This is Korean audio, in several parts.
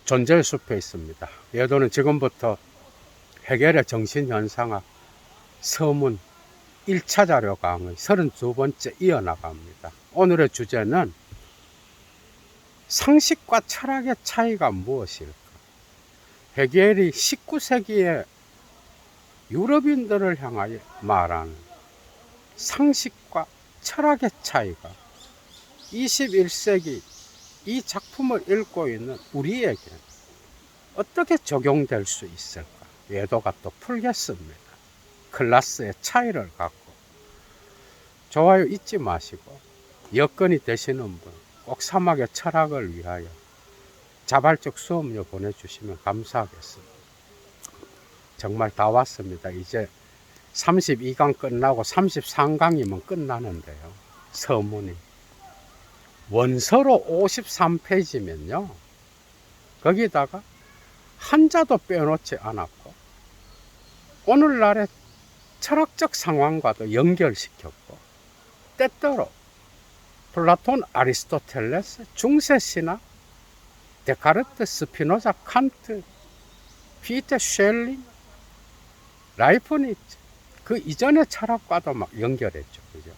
존재의 숲에 있습니다. 예도는 지금부터 해겔의 정신현상학 서문 1차 자료 강의 32번째 이어나갑니다. 오늘의 주제는 상식과 철학의 차이가 무엇일까? 해겔이 19세기에 유럽인들을 향하여 말하는 상식과 철학의 차이가 21세기 이 작품을 읽고 있는 우리에게 어떻게 적용될 수 있을까? 예도가 또 풀겠습니다. 클래스의 차이를 갖고 좋아요 잊지 마시고 여건이 되시는 분 꼭 사막의 철학을 위하여 자발적 수업료 보내주시면 감사하겠습니다. 정말 다 왔습니다. 이제 32강 끝나고 33강이면 끝나는데요. 서문이 원서로 53페이지면요. 거기다가 한자도 빼놓지 않았고 오늘날의 철학적 상황과도 연결시켰고 때때로 플라톤, 아리스토텔레스, 중세신학, 데카르트, 스피노자, 칸트, 피테, 쉘링, 라이프니츠 그 이전의 철학과도 막 연결했죠. 그죠?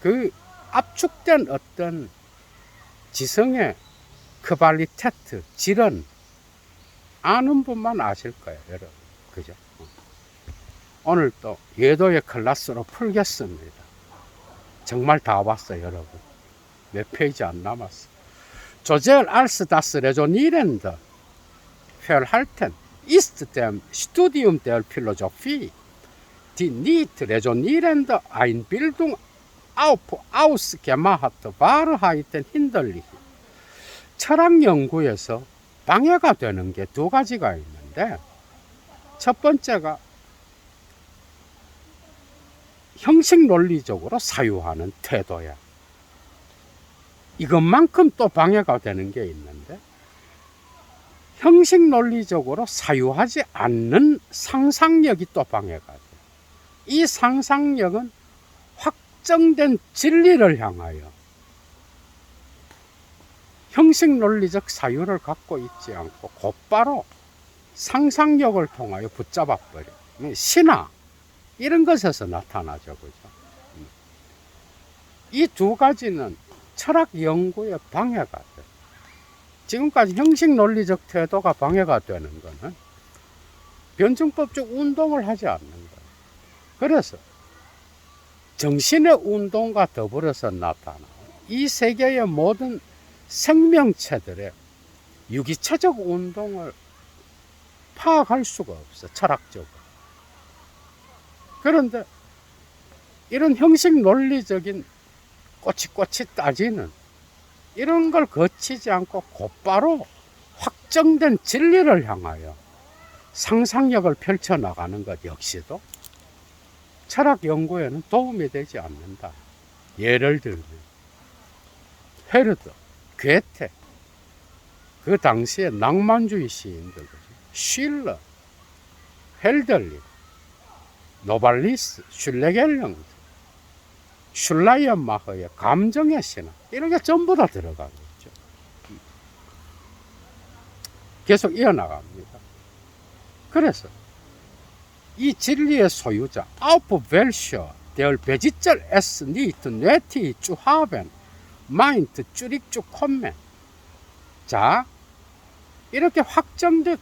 그 압축된 어떤 지성의 크발리테트, 질은 아는 분만 아실 거예요, 여러분. 그죠? 오늘 또 예도의 클래스로 풀겠습니다. 정말 다 왔어요, 여러분. 몇 페이지 안 남았어. 조젤 알스 다스 레조니렌드 verhalten ist dem Studium der Philosophie die nicht resonierend Einbildung auf ausgemachte Wahrheiten hinderlich. 철학 연구에서 방해가 되는 게 두 가지가 있는데 첫 번째가 형식 논리적으로 사유하는 태도야. 이것만큼 또 방해가 되는 게 있는데 형식 논리적으로 사유하지 않는 상상력이 또 방해가 돼. 이 상상력은 확정된 진리를 향하여 형식 논리적 사유를 갖고 있지 않고 곧바로 상상력을 통하여 붙잡아 버려. 신화 이런 것에서 나타나죠. 그죠? 이 두 가지는 철학 연구에 방해가 돼. 지금까지 형식 논리적 태도가 방해가 되는 것은 변증법적 운동을 하지 않는 거예요. 그래서 정신의 운동과 더불어서 나타나는 이 세계의 모든 생명체들의 유기체적 운동을 파악할 수가 없어, 철학적으로. 그런데 이런 형식 논리적인 꼬치꼬치 따지는 이런 걸 거치지 않고 곧바로 확정된 진리를 향하여 상상력을 펼쳐나가는 것 역시도 철학 연구에는 도움이 되지 않는다. 예를 들면 헤르더, 괴테, 그 당시의 낭만주의 시인들, 쉴러, 헬들린, 노발리스, 슐레겔령, 슐라이언마허의 감정의 신화 이런 게 전부 다 들어가고 있죠. 계속 이어나갑니다. 그래서 이 진리의 소유자 아우프벨셔 der Besitzer es nicht nötig zu haben meint zurück zu kommen. 자, 이렇게 확정된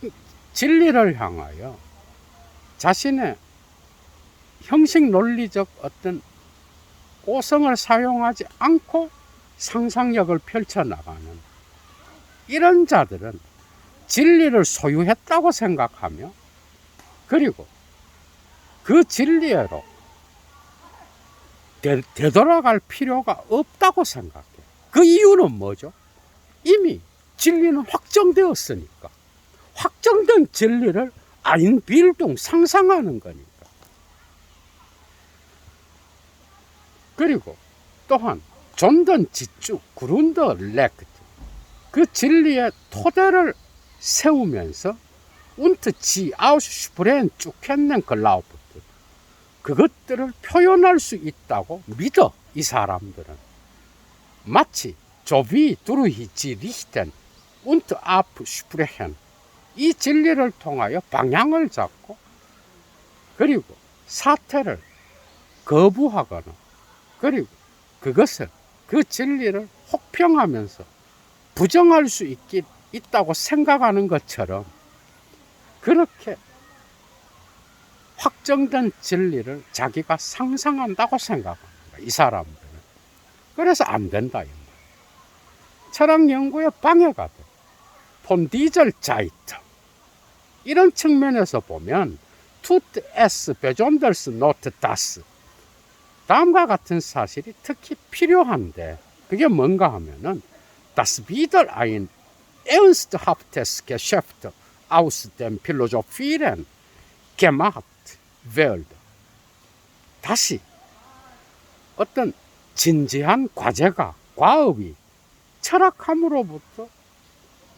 진리를 향하여 자신의 형식 논리적 어떤 고성을 사용하지 않고 상상력을 펼쳐나가는 이런 자들은 진리를 소유했다고 생각하며 그리고 그 진리로 되돌아갈 필요가 없다고 생각해. 그 이유는 뭐죠? 이미 진리는 확정되었으니까. 확정된 진리를 아인빌동 상상하는 거니까. 그리고 또한 존던 지축 그룬더 렉트 그 진리의 토대를 세우면서 운트 지 아우슈프렌 쭉했는 글라우프트 그것들을 표현할 수 있다고 믿어. 이 사람들은 마치 조비 두루히 지 리히텐 und absprechen. 이 진리를 통하여 방향을 잡고 그리고 사태를 거부하거나 그리고 그것을 그 진리를 혹평하면서 부정할 수 있다고 생각하는 것처럼 그렇게 확정된 진리를 자기가 상상한다고 생각합니다. 이 사람들은. 그래서 안 된다. 철학 연구에 방해가 돼. 폰 디젤 자이트. 이런 측면에서 보면 tut es besonders not das. 다음과 같은 사실이 특히 필요한데 그게 뭔가 하면은 das wieder ein ernsthaftes Geschäft aus dem Philosophieren gemacht wird. 다시 어떤 진지한 과업이 철학함으로부터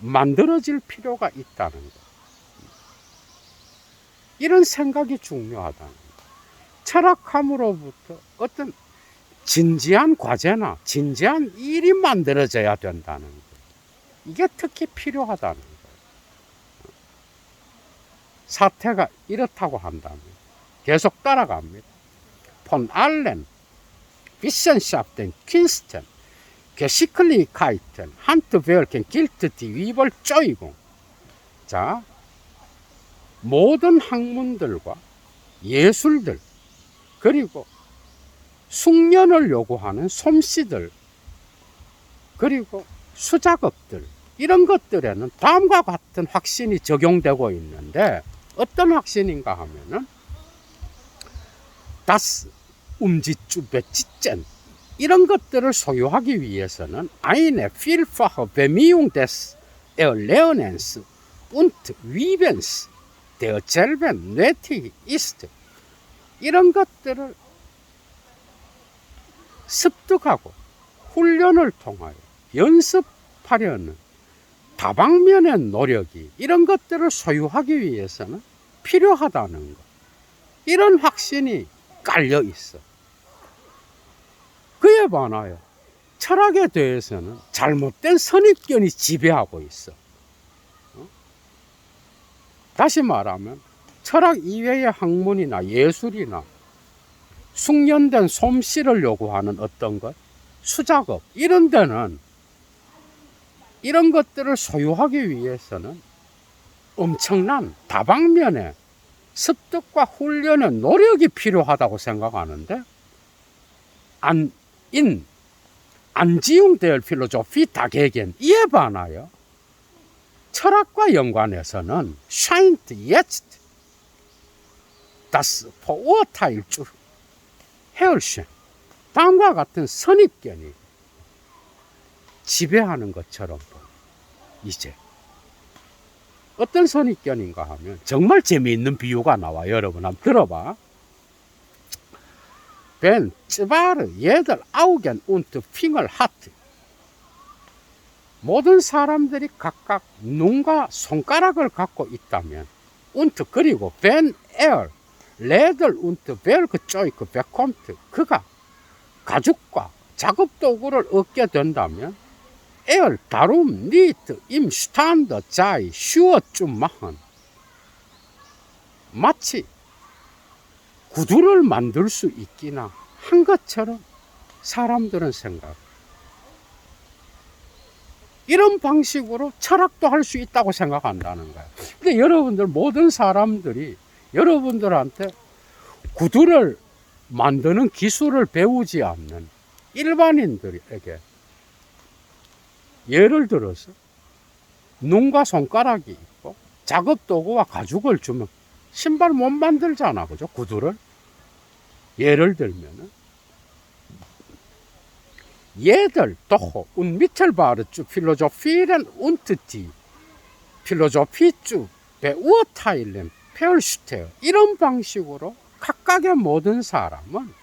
만들어질 필요가 있다는 것. 이런 생각이 중요하다는 것. 철학함으로부터 어떤 진지한 과제나 진지한 일이 만들어져야 된다는 것. 이게 특히 필요하다는 거예요. 사태가 이렇다고 한다면 계속 따라갑니다. 폰 알렌, Wissenschaften, Künsten, Geschicklichkeiten, Handwerken gilt die Überzeugung. 자, 모든 학문들과 예술들 그리고 숙련을 요구하는 솜씨들 그리고 수작업들 이런 것들에는 다음과 같은 확신이 적용되고 있는데 어떤 확신인가 하면은 das Um지쭈베찌젠 이런 것들을 소유하기 위해서는 eine vielfache Bemühung des Erlernens und Vivens derselben nötig ist. 이런 것들을 습득하고 훈련을 통하여 연습하려는 다방면의 노력이 이런 것들을 소유하기 위해서는 필요하다는 것. 이런 확신이 깔려 있어. 그에 반하여 철학에 대해서는 잘못된 선입견이 지배하고 있어. 다시 말하면 철학 이외의 학문이나 예술이나 숙련된 솜씨를 요구하는 어떤 것, 수작업 이런 데는 이런 것들을 소유하기 위해서는 엄청난 다방면의 습득과 훈련의 노력이 필요하다고 생각하는데 Anziehung der Philosophie dagegen 이에 반하여 철학과 연관해서는 scheint jetzt das Vorurteil zu herrschen. 다음과 같은 선입견이 지배하는 것처럼 이제 어떤 선입견인가 하면 정말 재미있는 비유가 나와. 여러분 한번 들어봐. Wenn zwei jeder Augen und Finger hat. 모든 사람들이 각각 눈과 손가락을 갖고 있다면 und 그리고 wenn Leder und Werkzeug bekommt. 그가 가죽과 작업 도구를 얻게 된다면 darum nicht imstande sei, Schuhe zu machen. 마치 구두를 만들 수 있기나 한 것처럼 사람들은 생각. 이런 방식으로 철학도 할 수 있다고 생각한다는 거예요. 근데 여러분들 모든 사람들이 여러분들한테 구두를 만드는 기술을 배우지 않는 일반인들에게 예를 들어서 눈과 손가락이 있고 작업 도구와 가죽을 주면 신발 못 만들잖아, 그죠? 구두를. 예를 들면은 jeder doch unmittelbar zu philosophieren und die Philosophie zu beurteilen verstehe. 이런 방식으로 각각의 모든 사람은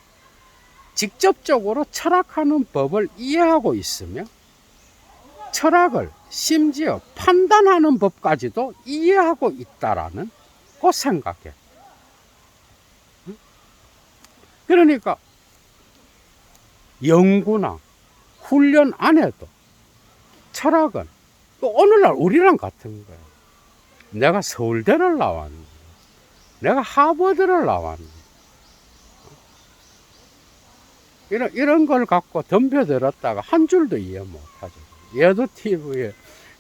직접적으로 철학하는 법을 이해하고 있으며 철학을 심지어 판단하는 법까지도 이해하고 있다라는 그 생각해. 그러니까 연구나 훈련 안에도 철학은 또 오늘날 우리랑 같은 거야. 내가 서울대를 나왔는데, 내가 하버드를 나왔는데, 이런 걸 갖고 덤벼들었다가 한 줄도 이해 못하죠. 얘도 TV에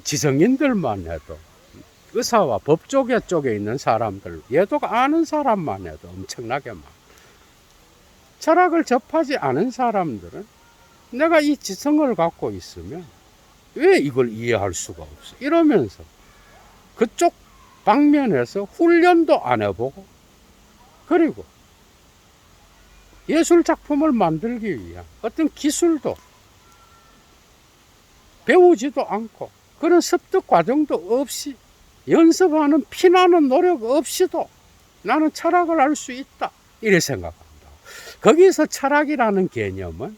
지성인들만 해도, 의사와 법조계 쪽에 있는 사람들, 얘도가 아는 사람만 해도 엄청나게 많아. 철학을 접하지 않은 사람들은 내가 이 지성을 갖고 있으면 왜 이걸 이해할 수가 없어? 이러면서 그쪽 방면에서 훈련도 안 해보고, 그리고 예술 작품을 만들기 위한 어떤 기술도 배우지도 않고, 그런 습득 과정도 없이, 연습하는 피나는 노력 없이도 나는 철학을 알 수 있다, 이래 생각한다. 거기서 철학이라는 개념은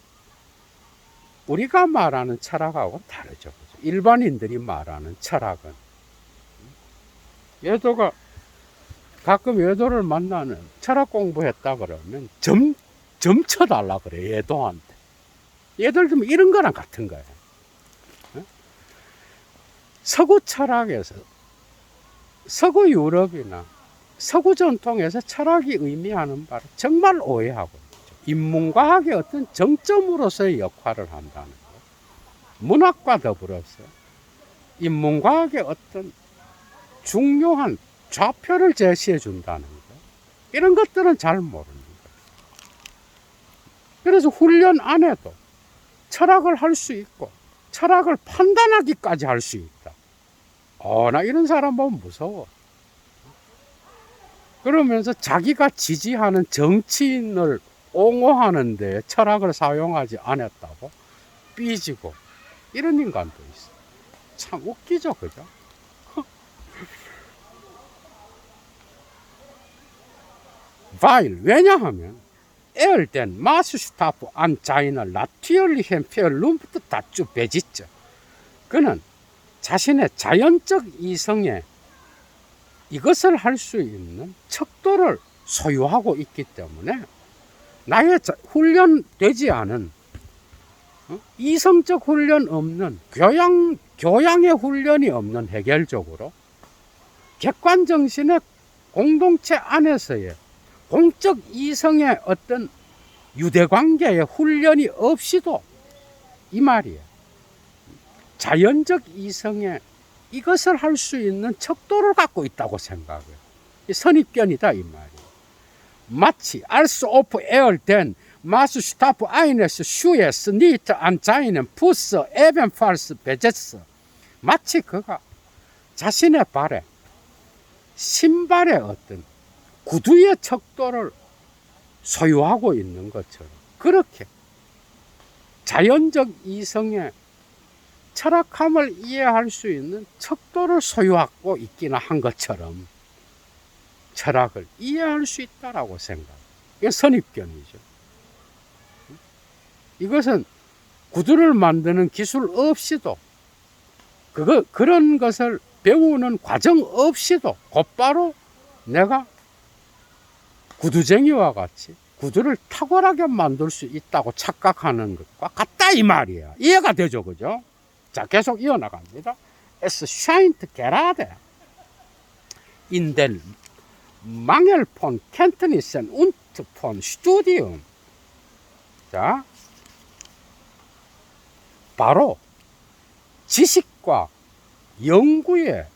우리가 말하는 철학하고 다르죠. 일반인들이 말하는 철학은, 예도가 가끔 예도를 만나는 철학 공부했다 그러면 점쳐달라 그래, 예도한테. 예를 들면 이런 거랑 같은 거예요. 서구 철학에서, 서구 유럽이나 서구 전통에서 철학이 의미하는 바를 정말 오해하고 있죠. 인문과학의 어떤 정점으로서의 역할을 한다는 것, 문학과 더불어서 인문과학의 어떤 중요한 좌표를 제시해 준다는 것, 이런 것들은 잘 모르는 거예요. 그래서 훈련 안 해도 철학을 할 수 있고, 철학을 판단하기까지 할 수 있다. 나 이런 사람 보면 무서워. 그러면서 자기가 지지하는 정치인을 옹호하는데 철학을 사용하지 않았다고 삐지고, 이런 인간도 있어. 참 웃기죠, 그죠? 왜냐하면 에얼덴 마스슈타프 안 자인을 나티얼리헨 페얼룸부터 다쭈 베지죠. 그는 자신의 자연적 이성에 이것을 할 수 있는 척도를 소유하고 있기 때문에, 나의 훈련되지 않은, 이성적 훈련 없는, 교양의 훈련이 없는 해결적으로 객관정신의 공동체 안에서의 공적 이성의 어떤 유대관계의 훈련이 없이도, 이 말이에요, 자연적 이성의 이것을 할 수 있는 척도를 갖고 있다고 생각해요. 선입견이다, 이 말이에요. 마치 알스 오프 에얼덴 마스 슈타프 아이네스 슈에스 니트 안 자이넨 부스 에벤팔스 베제스, 마치 그가 자신의 발에, 신발의 어떤 구두의 척도를 소유하고 있는 것처럼, 그렇게 자연적 이성의 철학함을 이해할 수 있는 척도를 소유하고 있기는 한 것처럼 철학을 이해할 수 있다라고 생각해요. 이게 선입견이죠. 이것은 구두를 만드는 기술 없이도, 그런 것을 배우는 과정 없이도 곧바로 내가 구두쟁이와 같이 구두를 탁월하게 만들 수 있다고 착각하는 것과 같다, 이 말이야. 이해가 되죠, 그죠? 자, 계속 이어나갑니다. Es scheint gerade in den Mangel von Kenntnissen und von Studium. 자, 바로 지식과 연구의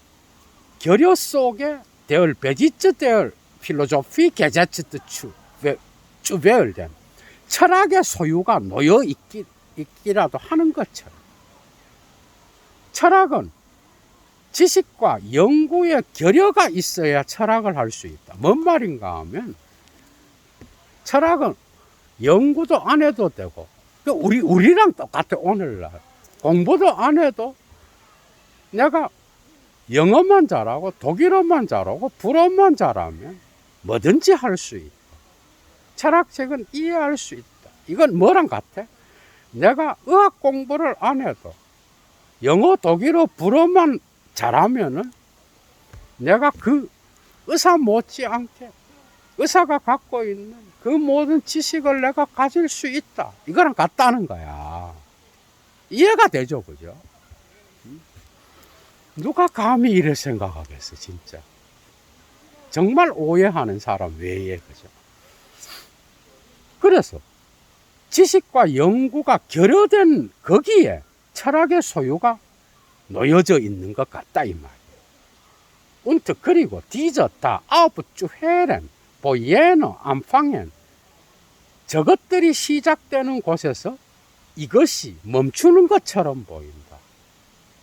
결여 속에 der Besitz der Philosophie gesetzt zu werden, 철학의 소유가 놓여 있기라도 하는 것처럼, 철학은 지식과 연구의 결여가 있어야 철학을 할 수 있다. 뭔 말인가 하면, 철학은 연구도 안 해도 되고, 우리랑 똑같아. 오늘날 공부도 안 해도 내가 영어만 잘하고 독일어만 잘하고 불어만 잘하면 뭐든지 할 수 있다. 철학책은 이해할 수 있다. 이건 뭐랑 같아? 내가 의학 공부를 안 해도 영어, 독일어, 불어만 잘하면은 내가 그 의사 못지않게 의사가 갖고 있는 그 모든 지식을 내가 가질 수 있다. 이거랑 같다는 거야. 이해가 되죠, 그죠? 누가 감히 이래 생각하겠어, 진짜. 정말 오해하는 사람 외에, 그죠? 그래서 지식과 연구가 결여된 거기에 철학의 소유가 놓여져 있는 것 같다, 이 말이에요. Und 그리고 diese da aufzuhören, wo jener anfangen, 저것들이 시작되는 곳에서 이것이 멈추는 것처럼 보인다.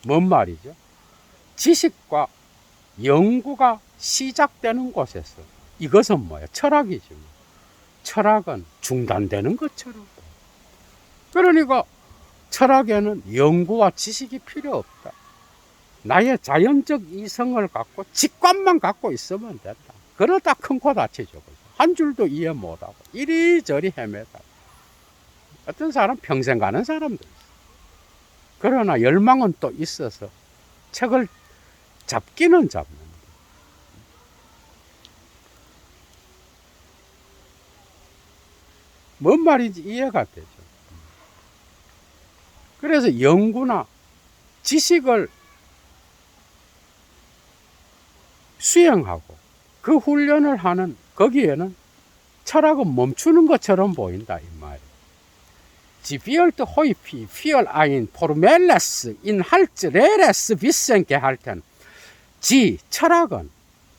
뭔 말이죠? 지식과 연구가 시작되는 곳에서 이것은 뭐야? 철학이지. 뭐. 철학은 중단되는 것처럼 보여. 그러니까 철학에는 연구와 지식이 필요 없다. 나의 자연적 이성을 갖고 직관만 갖고 있으면 된다. 그러다 큰 코 다치죠. 한 줄도 이해 못하고 이리저리 헤매다. 어떤 사람 평생 가는 사람도 있어. 그러나 열망은 또 있어서 책을 잡기는 잡는다. 뭔 말인지 이해가 되죠. 그래서 연구나 지식을 수행하고 그 훈련을 하는 거기에는 철학은 멈추는 것처럼 보인다, 이 말이에요. Sie wird häufig für ein formelles Inhaltsleeres Wissen gehalten. 지, 철학은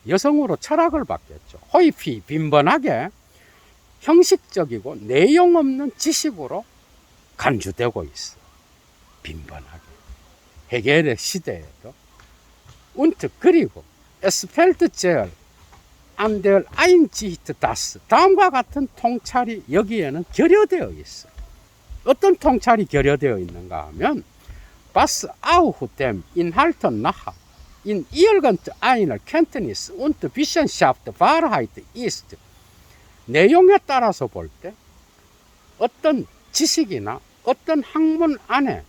여성으로 철학을 받겠죠. häufig, 빈번하게 형식적이고 내용 없는 지식으로 간주되고 있어. 빈번하게. 헤겔의 시대에도. Und 그리고 Es fällt sehr an der Einsicht, dass 다음과 같은 통찰이 여기에는 결여되어 있어. 어떤 통찰이 결여되어 있는가 하면 Was auch dem Inhalt nach in irgendeiner Kenntnis und Wissenschaft Wahrheit ist. 내용에 따라서 볼 때 어떤 지식이나 어떤 학문 안에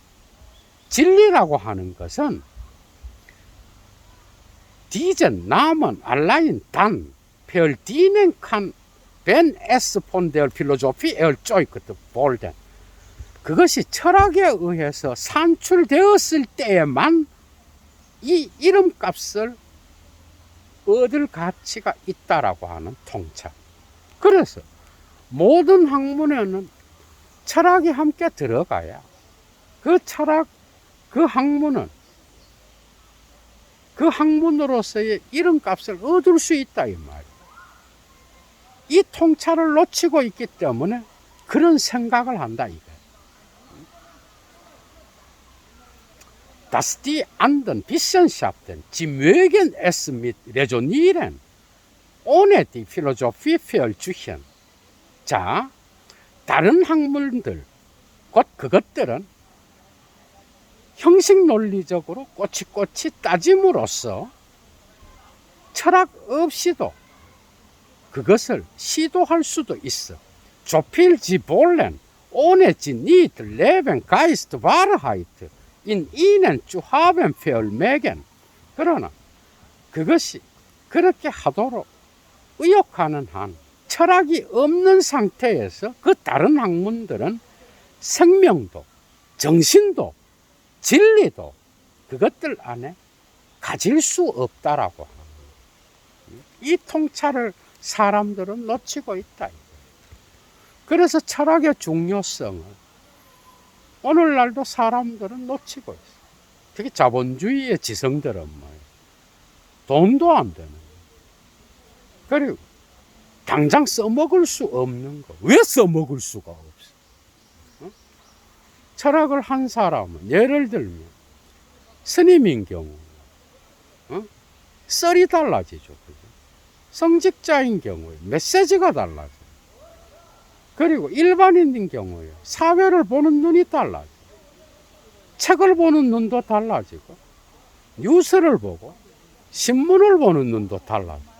진리라고 하는 것은 diesen Namen allein dann verdienen kann, wenn es von der Philosophie erzeugt wurde. 그것이 철학에 의해서 산출되었을 때에만 이 이름값을 얻을 가치가 있다라고 하는 통찰. 그래서 모든 학문에는 철학이 함께 들어가야 그 철학, 그 학문은 그 학문으로서의 이름값을 얻을 수 있다, 이 말이에요. 이 통찰을 놓치고 있기 때문에 그런 생각을 한다, 이거예요. Dass die anderen Wissenschaften, sie mögen es mit Resonieren, ohne die Philosophie versuchen. 자, 다른 학문들, 곧 그것들은 형식 논리적으로 꼬치꼬치 따짐으로써 철학 없이도 그것을 시도할 수도 있어. 조필 지 볼렌 ohne sie nicht leben Geist Wahrheit in ihnen zu haben vermögen. 그러나 그것이 그렇게 하도록 의욕하는 한 철학이 없는 상태에서 그 다른 학문들은 생명도 정신도 진리도 그것들 안에 가질 수 없다라고 하는 이 통찰을 사람들은 놓치고 있다. 그래서 철학의 중요성을 오늘날도 사람들은 놓치고 있어. 특히 자본주의의 지성들은 뭐예요? 돈도 안 되는 거예요. 그리고 당장 써먹을 수 없는 거. 왜 써먹을 수가 없어? 철학을 한 사람은 예를 들면 스님인 경우 썰이 달라지죠. 그죠? 성직자인 경우에 메시지가 달라져요. 그리고 일반인인 경우에 사회를 보는 눈이 달라져요. 책을 보는 눈도 달라지고 뉴스를 보고 신문을 보는 눈도 달라져요.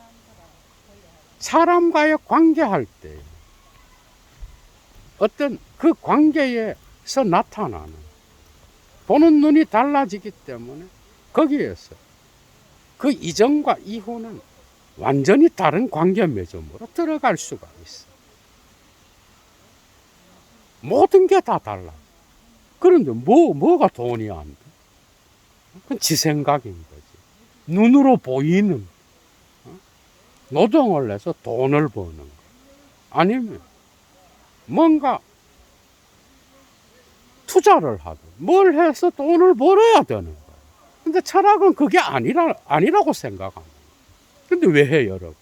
사람과의 관계할 때 어떤 그 관계에서 나타나는 보는 눈이 달라지기 때문에 거기에서 그 이전과 이후는 완전히 다른 관계 맺음으로 들어갈 수가 있어. 모든 게 다 달라. 그런데 뭐가 돈이 안 돼? 그건 지 생각인 거지. 눈으로 보이는 노동을 해서 돈을 버는 거. 아니면 뭔가 투자를 하든 뭘 해서 돈을 벌어야 되는 거예요. 근데 철학은 그게 아니라고 생각합니다. 근데 왜 해요, 여러분?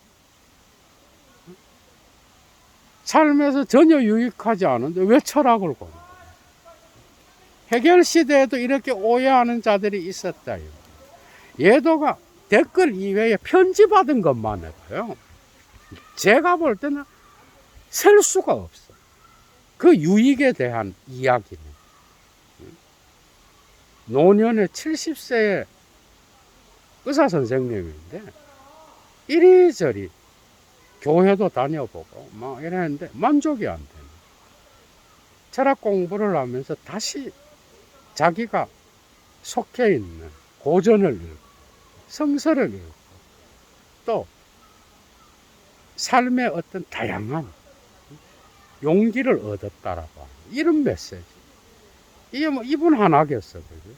삶에서 전혀 유익하지 않은데 왜 철학을 고는 거예요? 해결 시대에도 이렇게 오해하는 자들이 있었다. 예도가 댓글 이외에 편지 받은 것만 해도요, 제가 볼 때는 셀 수가 없어. 그 유익에 대한 이야기는. 노년의 70세의 의사 선생님인데 이리저리 교회도 다녀보고 막 이랬는데 만족이 안 되는. 철학 공부를 하면서 다시 자기가 속해 있는 고전을 읽고 성서를 읽고 또 삶의 어떤 다양한 용기를 얻었다라고 하는 이런 메시지. 이게 뭐 이분 하나겠어, 그죠?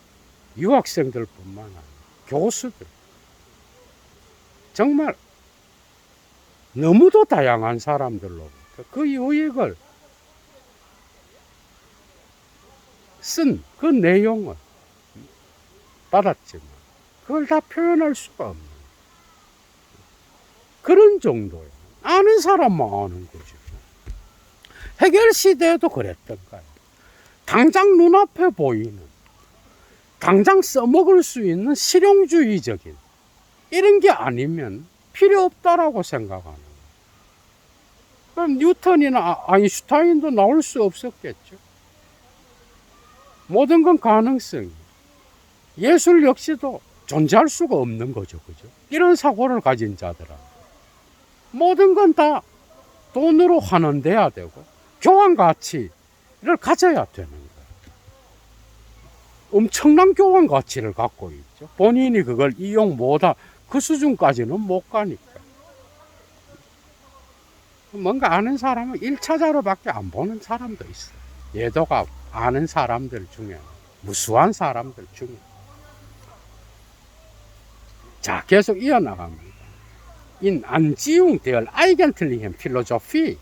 유학생들뿐만 아니라 교수들. 정말 너무도 다양한 사람들로부터 그 유익을 쓴 그 내용을 받았지만 그걸 다 표현할 수가 없는 그런 정도예요. 아는 사람만 아는 거죠. 해결 시대에도 그랬던 거예요. 당장 눈앞에 보이는, 당장 써먹을 수 있는 실용주의적인 이런 게 아니면 필요 없다라고 생각하는 거예요. 그럼 뉴턴이나 아인슈타인도 나올 수 없었겠죠. 모든 건 가능성이. 예술 역시도 존재할 수가 없는 거죠. 그죠? 이런 사고를 가진 자들은 모든 건 다 돈으로 환원돼야 되고 교환 가치를 가져야 되는 거예요. 엄청난 교환 가치를 갖고 있죠. 본인이 그걸 이용 못한 그 수준까지는 못 가니까. 뭔가 아는 사람은 1차자로밖에 안 보는 사람도 있어요. 예도가 아는 사람들 중에, 무수한 사람들 중에. 자, 계속 이어나갑니다. In Anziehung der eigentlichen Philosophie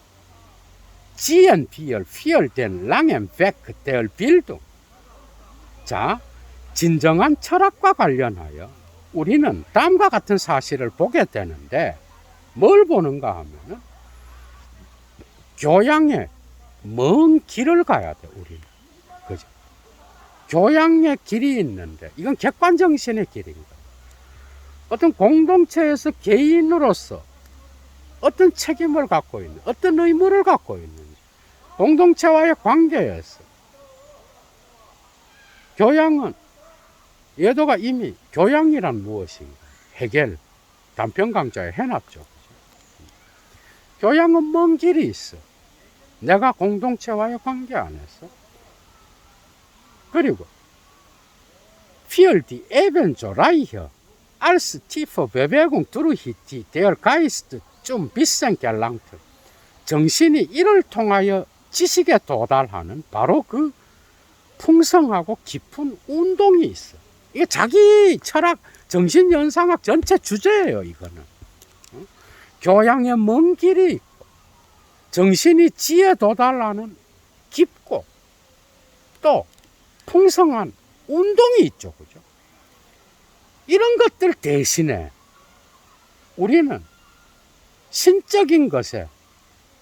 ziehen wir für den langen Weg der Bildung. 자, 진정한 철학과 관련하여 우리는 다음과 같은 사실을 보게 되는데, 뭘 보는가 하면은 교양의 먼 길을 가야 돼, 우리는. 그죠? 교양의 길이 있는데, 이건 객관정신의 길인 거예요. 어떤 공동체에서 개인으로서 어떤 책임을 갖고 있는, 어떤 의무를 갖고 있는지, 공동체와의 관계에서 교양은, 예도가 이미 교양이란 무엇인가 해결 단편 강좌에 해놨죠. 교양은 먼 길이 있어. 내가 공동체와의 관계 안에서. 그리고 für die Ebenso-Reiche als tiefe Bewegung durch die der Geist zum Wissen gelangt. 정신이 이를 통하여 지식에 도달하는 바로 그 풍성하고 깊은 운동이 있어. 이게 자기 철학, 정신연상학 전체 주제예요, 이거는. 교양의 먼 길이 있고, 정신이 지에 도달하는 깊고, 또 풍성한 운동이 있죠, 그죠? 이런 것들 대신에 우리는 신적인 것에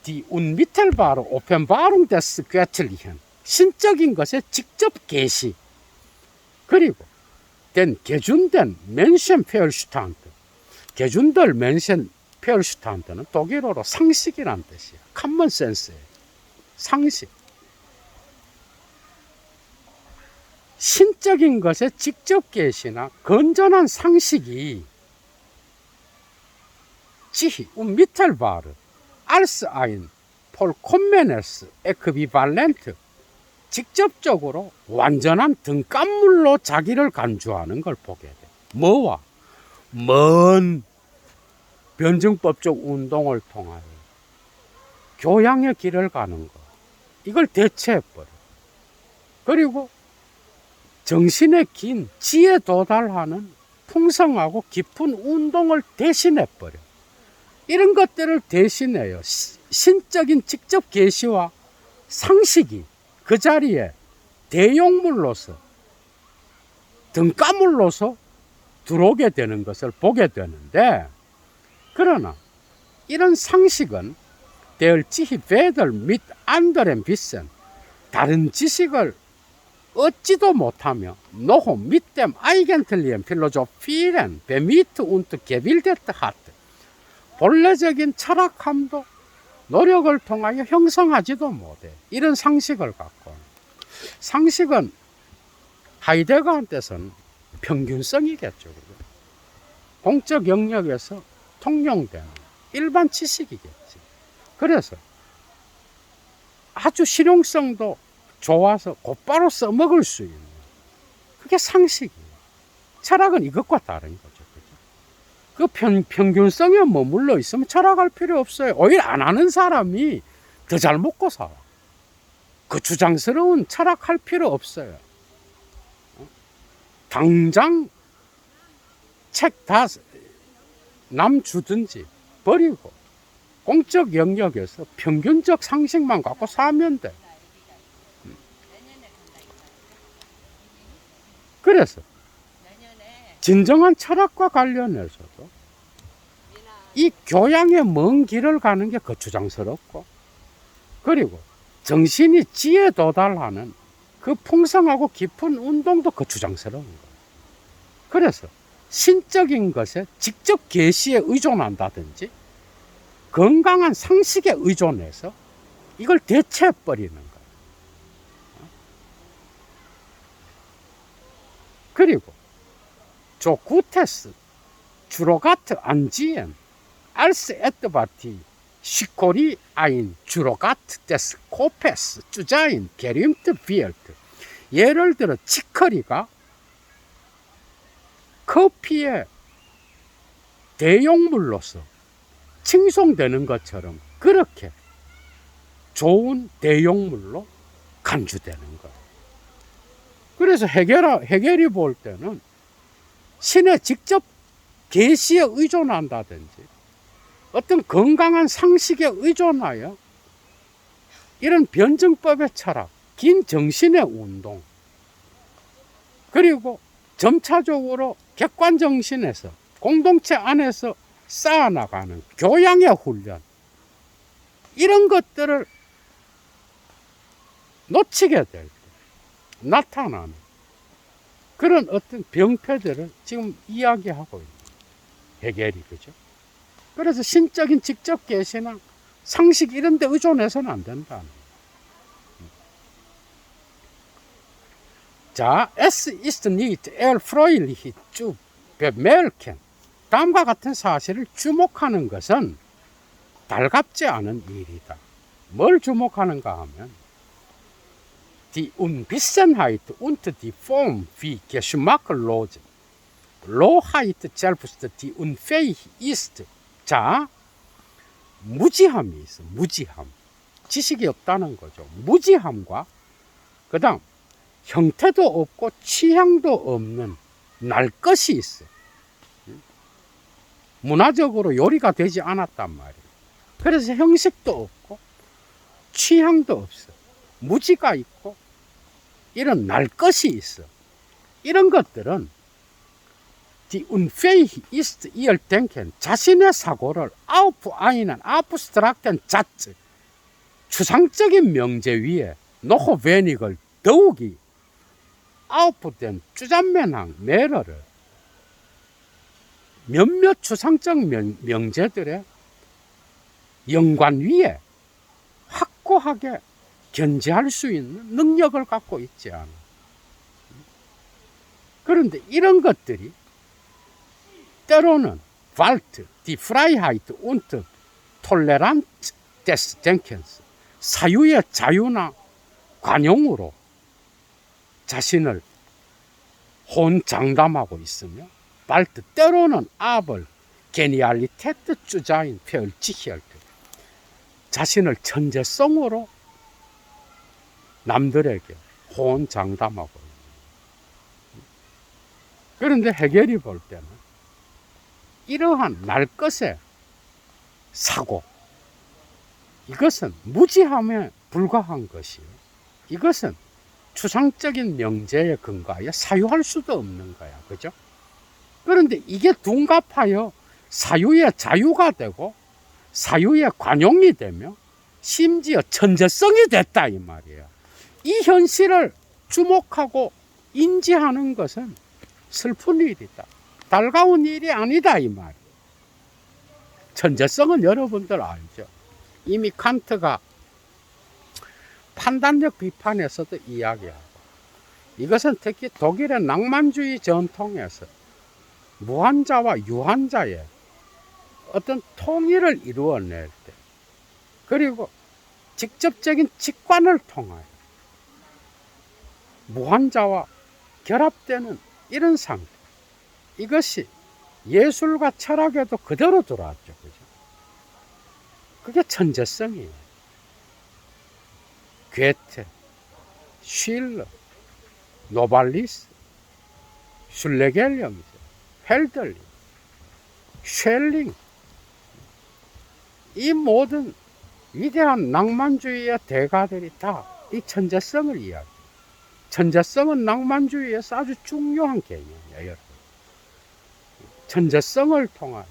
die unmittelbare Offenbarung des Göttlichen, 신적인 것의 직접 계시, 그리고 den gesunden Menschenverstand, gesunder Menschenverstand는 독일어로 상식이란 뜻이야. common sense예요. 상식. 신적인 것의 직접 계시나 건전한 상식이 지히 unmittelbare als ein vollkommenes Äquivalent, 직접적으로 완전한 등간물로 자기를 간주하는 걸 보게 돼. 뭐와? 먼 변증법적 운동을 통하여 교양의 길을 가는 거. 이걸 대체해버려. 그리고 정신의 긴 지에 도달하는 풍성하고 깊은 운동을 대신해 버려. 이런 것들을 대신해요. 신적인 직접 계시와 상식이 그 자리에 대용물로서 등가물로서 들어오게 되는 것을 보게 되는데, 그러나 이런 상식은 der 지히 weder mit anderen wissen, 다른 지식을 얻지도 못하며 noch mit dem eigentlichen Philosophien bemüht und gebildet hat, 본래적인 철학함도 노력을 통하여 형성하지도 못해. 이런 상식을 갖고. 상식은 하이데거한테서는 평균성이겠죠. 공적 영역에서 통용되는 일반 지식이겠지. 그래서 아주 실용성도 좋아서 곧바로 써먹을 수 있는, 그게 상식이에요. 철학은 이것과 다른 거죠. 그 평균성에 머물러 있으면 철학할 필요 없어요. 오히려 안 하는 사람이 더 잘 먹고 살아. 그 주장스러운 철학할 필요 없어요. 당장 책 다 남 주든지 버리고 공적 영역에서 평균적 상식만 갖고 살면 돼. 그래서 진정한 철학과 관련해서도 이 교양의 먼 길을 가는 게 거추장스럽고, 그리고 정신이 지에 도달하는 그 풍성하고 깊은 운동도 거추장스러운 거예요. 그래서 신적인 것에 직접 계시에 의존한다든지 건강한 상식에 의존해서 이걸 대체해버리는 거예요. 그리고 조 구테스 주로가트 안지엔 알스 에트바티 시코리 아인 주로가트 데스 코페스 주자인 게림트 비엘트. 예를 들어 치커리가 커피의 대용물로서 칭송되는 것처럼 그렇게 좋은 대용물로 간주되는 거예요. 그래서 해겔이 볼 때는 신의 직접 계시에 의존한다든지 어떤 건강한 상식에 의존하여 이런 변증법의 철학, 긴 정신의 운동, 그리고 점차적으로 객관정신에서 공동체 안에서 쌓아나가는 교양의 훈련, 이런 것들을 놓치게 될 때 나타나는 그런 어떤 병폐들을 지금 이야기하고 있는 해겔이, 그죠? 그래서 신적인 직접 계시나 상식 이런 데 의존해서는 안 된다. 자, es ist nicht erfreulich zu bemerken. 다음과 같은 사실을 주목하는 것은 달갑지 않은 일이다. 뭘 주목하는가 하면 die Unwissenheit und die Form wie geschmacklos Loheit selbst die unfähig ist. 자, 무지함이 있어. 무지함. 지식이 없다는 거죠. 무지함과 그 다음 형태도 없고 취향도 없는 날 것이 있어. 문화적으로 요리가 되지 않았단 말이에요. 그래서 형식도 없고 취향도 없어. 무지가 있고 이런 날 것이 있어. 이런 것들은 die unfähig ist ihr Denken, 자신의 사고를 auf einen abstrakten Satz, 추상적인 명제 위에 noch weniger 더욱이 auf den 주장면한 메러를 몇몇 추상적 명제들의 연관 위에 확고하게 견지할 수 있는 능력을 갖고 있지 않아. 그런데 이런 것들이 때로는 Wald, die Freiheit und Toleranz des Denkens, 사유의 자유나 관용으로 자신을 혼장담하고 있으며, Wald 때로는 aber Genialität zu sein verzichtet, 자신을 천재성으로 남들에게 혼장담하고 있는. 그런데 해겔이 볼 때는 이러한 날 것의 사고, 이것은 무지함에 불과한 것이요, 이것은 추상적인 명제에 근거하여 사유할 수도 없는 거야. 그죠? 그런데 이게 둔갑하여 사유의 자유가 되고 사유의 관용이 되며 심지어 천재성이 됐다 이 말이에요. 이 현실을 주목하고 인지하는 것은 슬픈 일이다, 달가운 일이 아니다 이 말이에요. 천재성은 여러분들 알죠? 이미 칸트가 판단력 비판에서도 이야기하고, 이것은 특히 독일의 낭만주의 전통에서 무한자와 유한자의 어떤 통일을 이루어낼 때, 그리고 직접적인 직관을 통하여 무한자와 결합되는 이런 상태, 이것이 예술과 철학에도 그대로 들어왔죠. 그죠? 그게 천재성이에요. 괴테, 쉴러, 노발리스, 슐레겔령이죠. 헬들링, 쉘링, 이 모든 위대한 낭만주의의 대가들이 다 이 천재성을 이야기해요. 천재성은 낭만주의에서 아주 중요한 개념이에요. 여러분. 천재성을 통한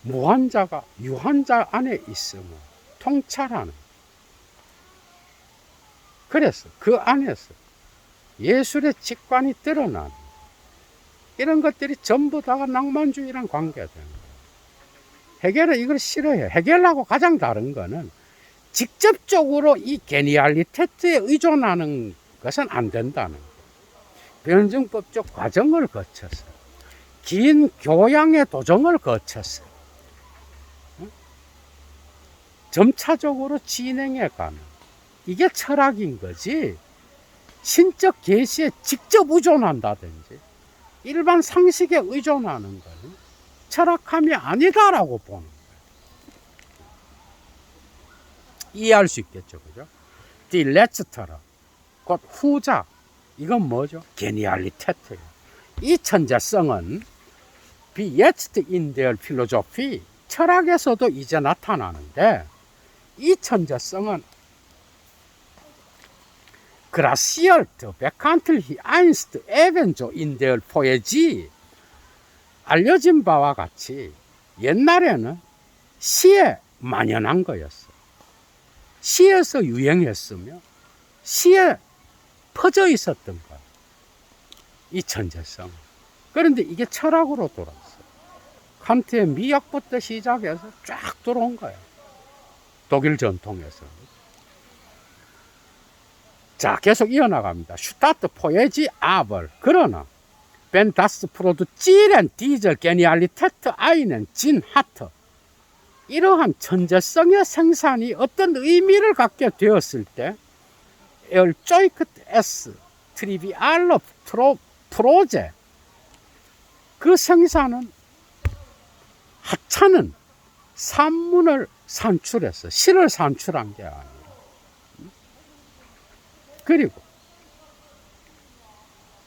무한자가 유한자 안에 있음을 통찰하는, 그래서 그 안에서 예술의 직관이 드러나는 이런 것들이 전부 다가 낭만주의랑 관계되는 거예요. 해겔은 이걸 싫어해요. 해겔하고 가장 다른 거는 직접적으로 이 게니알리테트에 의존하는 것은 안 된다는 거예요. 변증법적 과정을 거쳐서, 긴 교양의 도정을 거쳐서 점차적으로 진행해가는, 이게 철학인 거지, 신적 계시에 직접 의존한다든지 일반 상식에 의존하는 것은 철학함이 아니다라고 보는 거예요. 이해할 수 있겠죠, 그죠? 디 레츠터러, 곧 후자, 이건 뭐죠? 게니알리테트예요. 이 천재성은 비예츠트 인데얼 필로소피, 철학에서도 이제 나타나는데, 이 천재성은 그라시얼트, 베칸틀히, 아인스트, 에벤조 인데얼 포에지, 알려진 바와 같이 옛날에는 시에 만연한 거였어. 시에서 유행했으며 시에 퍼져 있었던 거야, 이 천재성. 그런데 이게 철학으로 돌아왔어. 칸트의 미학부터 시작해서 쫙 들어온 거야, 독일 전통에서. 자, 계속 이어나갑니다. 슈타트 포에지 아벌, 그러나 벤 다스 프로드 찌렌 디젤 게니알리테트 아이는 진 하트, 이러한 천재성의 생산이 어떤 의미를 갖게 되었을 때 엘조이크트 에스 트리비알로 프로제, 그 생산은 하찮은 산문을 산출했어. 시를 산출한 게 아니라. 그리고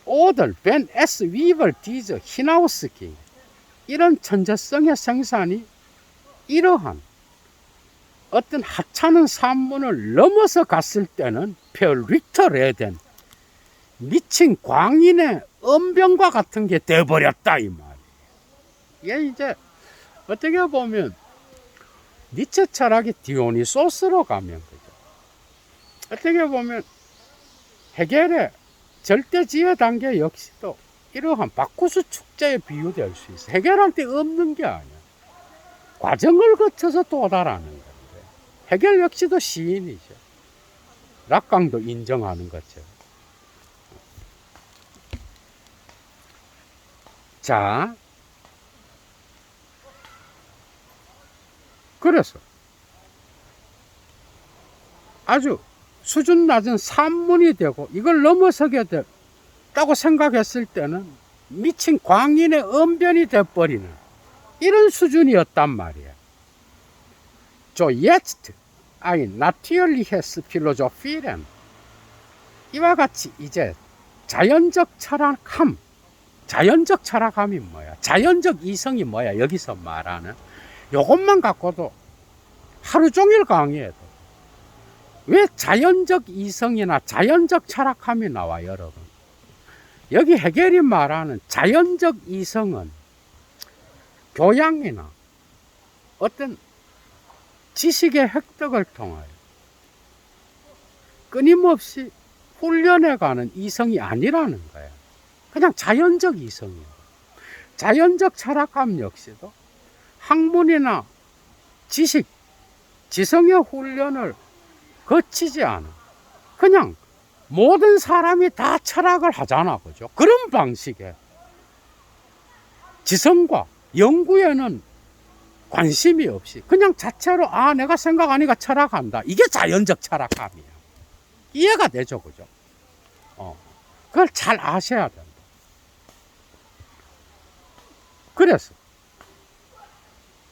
오들 벤 에스 위벌 디저 히나우스키, 이런 천재성의 생산이 이러한 어떤 하찮은 산문을 넘어서 갔을 때는 펠리터 레덴, 미친 광인의 언변과 같은 게 돼버렸다 이 말이에요. 이게 이제 어떻게 보면 니체 철학이 디오니소스로 가면 거죠. 어떻게 보면 해겔의 절대지혜 단계 역시도 이러한 바쿠스 축제에 비유될 수 있어. 해겔한테 없는 게 아니야. 과정을 거쳐서 도달하는 건데, 해겔 역시도 시인이죠. 락강도 인정하는 것처럼. 자, 그래서 아주 수준 낮은 산문이 되고 이걸 넘어서게 됐다고 생각했을 때는 미친 광인의 언변이 돼버리는 이런 수준이었단 말이야. 조 예츠트 아인 나티얼리헤스 필로조피렌, 이와 같이 이제 자연적 철학함. 자연적 철학함이 뭐야? 자연적 이성이 뭐야? 여기서 말하는 요것만 갖고도 하루 종일 강의해도 왜 자연적 이성이나 자연적 철학함이 나와, 여러분? 여기 해겔이 말하는 자연적 이성은 교양이나 어떤 지식의 획득을 통하여 끊임없이 훈련해가는 이성이 아니라는 거예요. 그냥 자연적 이성이에요. 자연적 철학함 역시도 학문이나 지식, 지성의 훈련을 거치지 않아. 그냥 모든 사람이 다 철학을 하잖아, 그죠? 그런 방식의 지성과 연구에는 관심이 없이 그냥 자체로 내가 생각하니까 철학한다. 이게 자연적 철학함이야. 이해가 되죠, 그죠? 그걸 잘 아셔야 된다. 그래서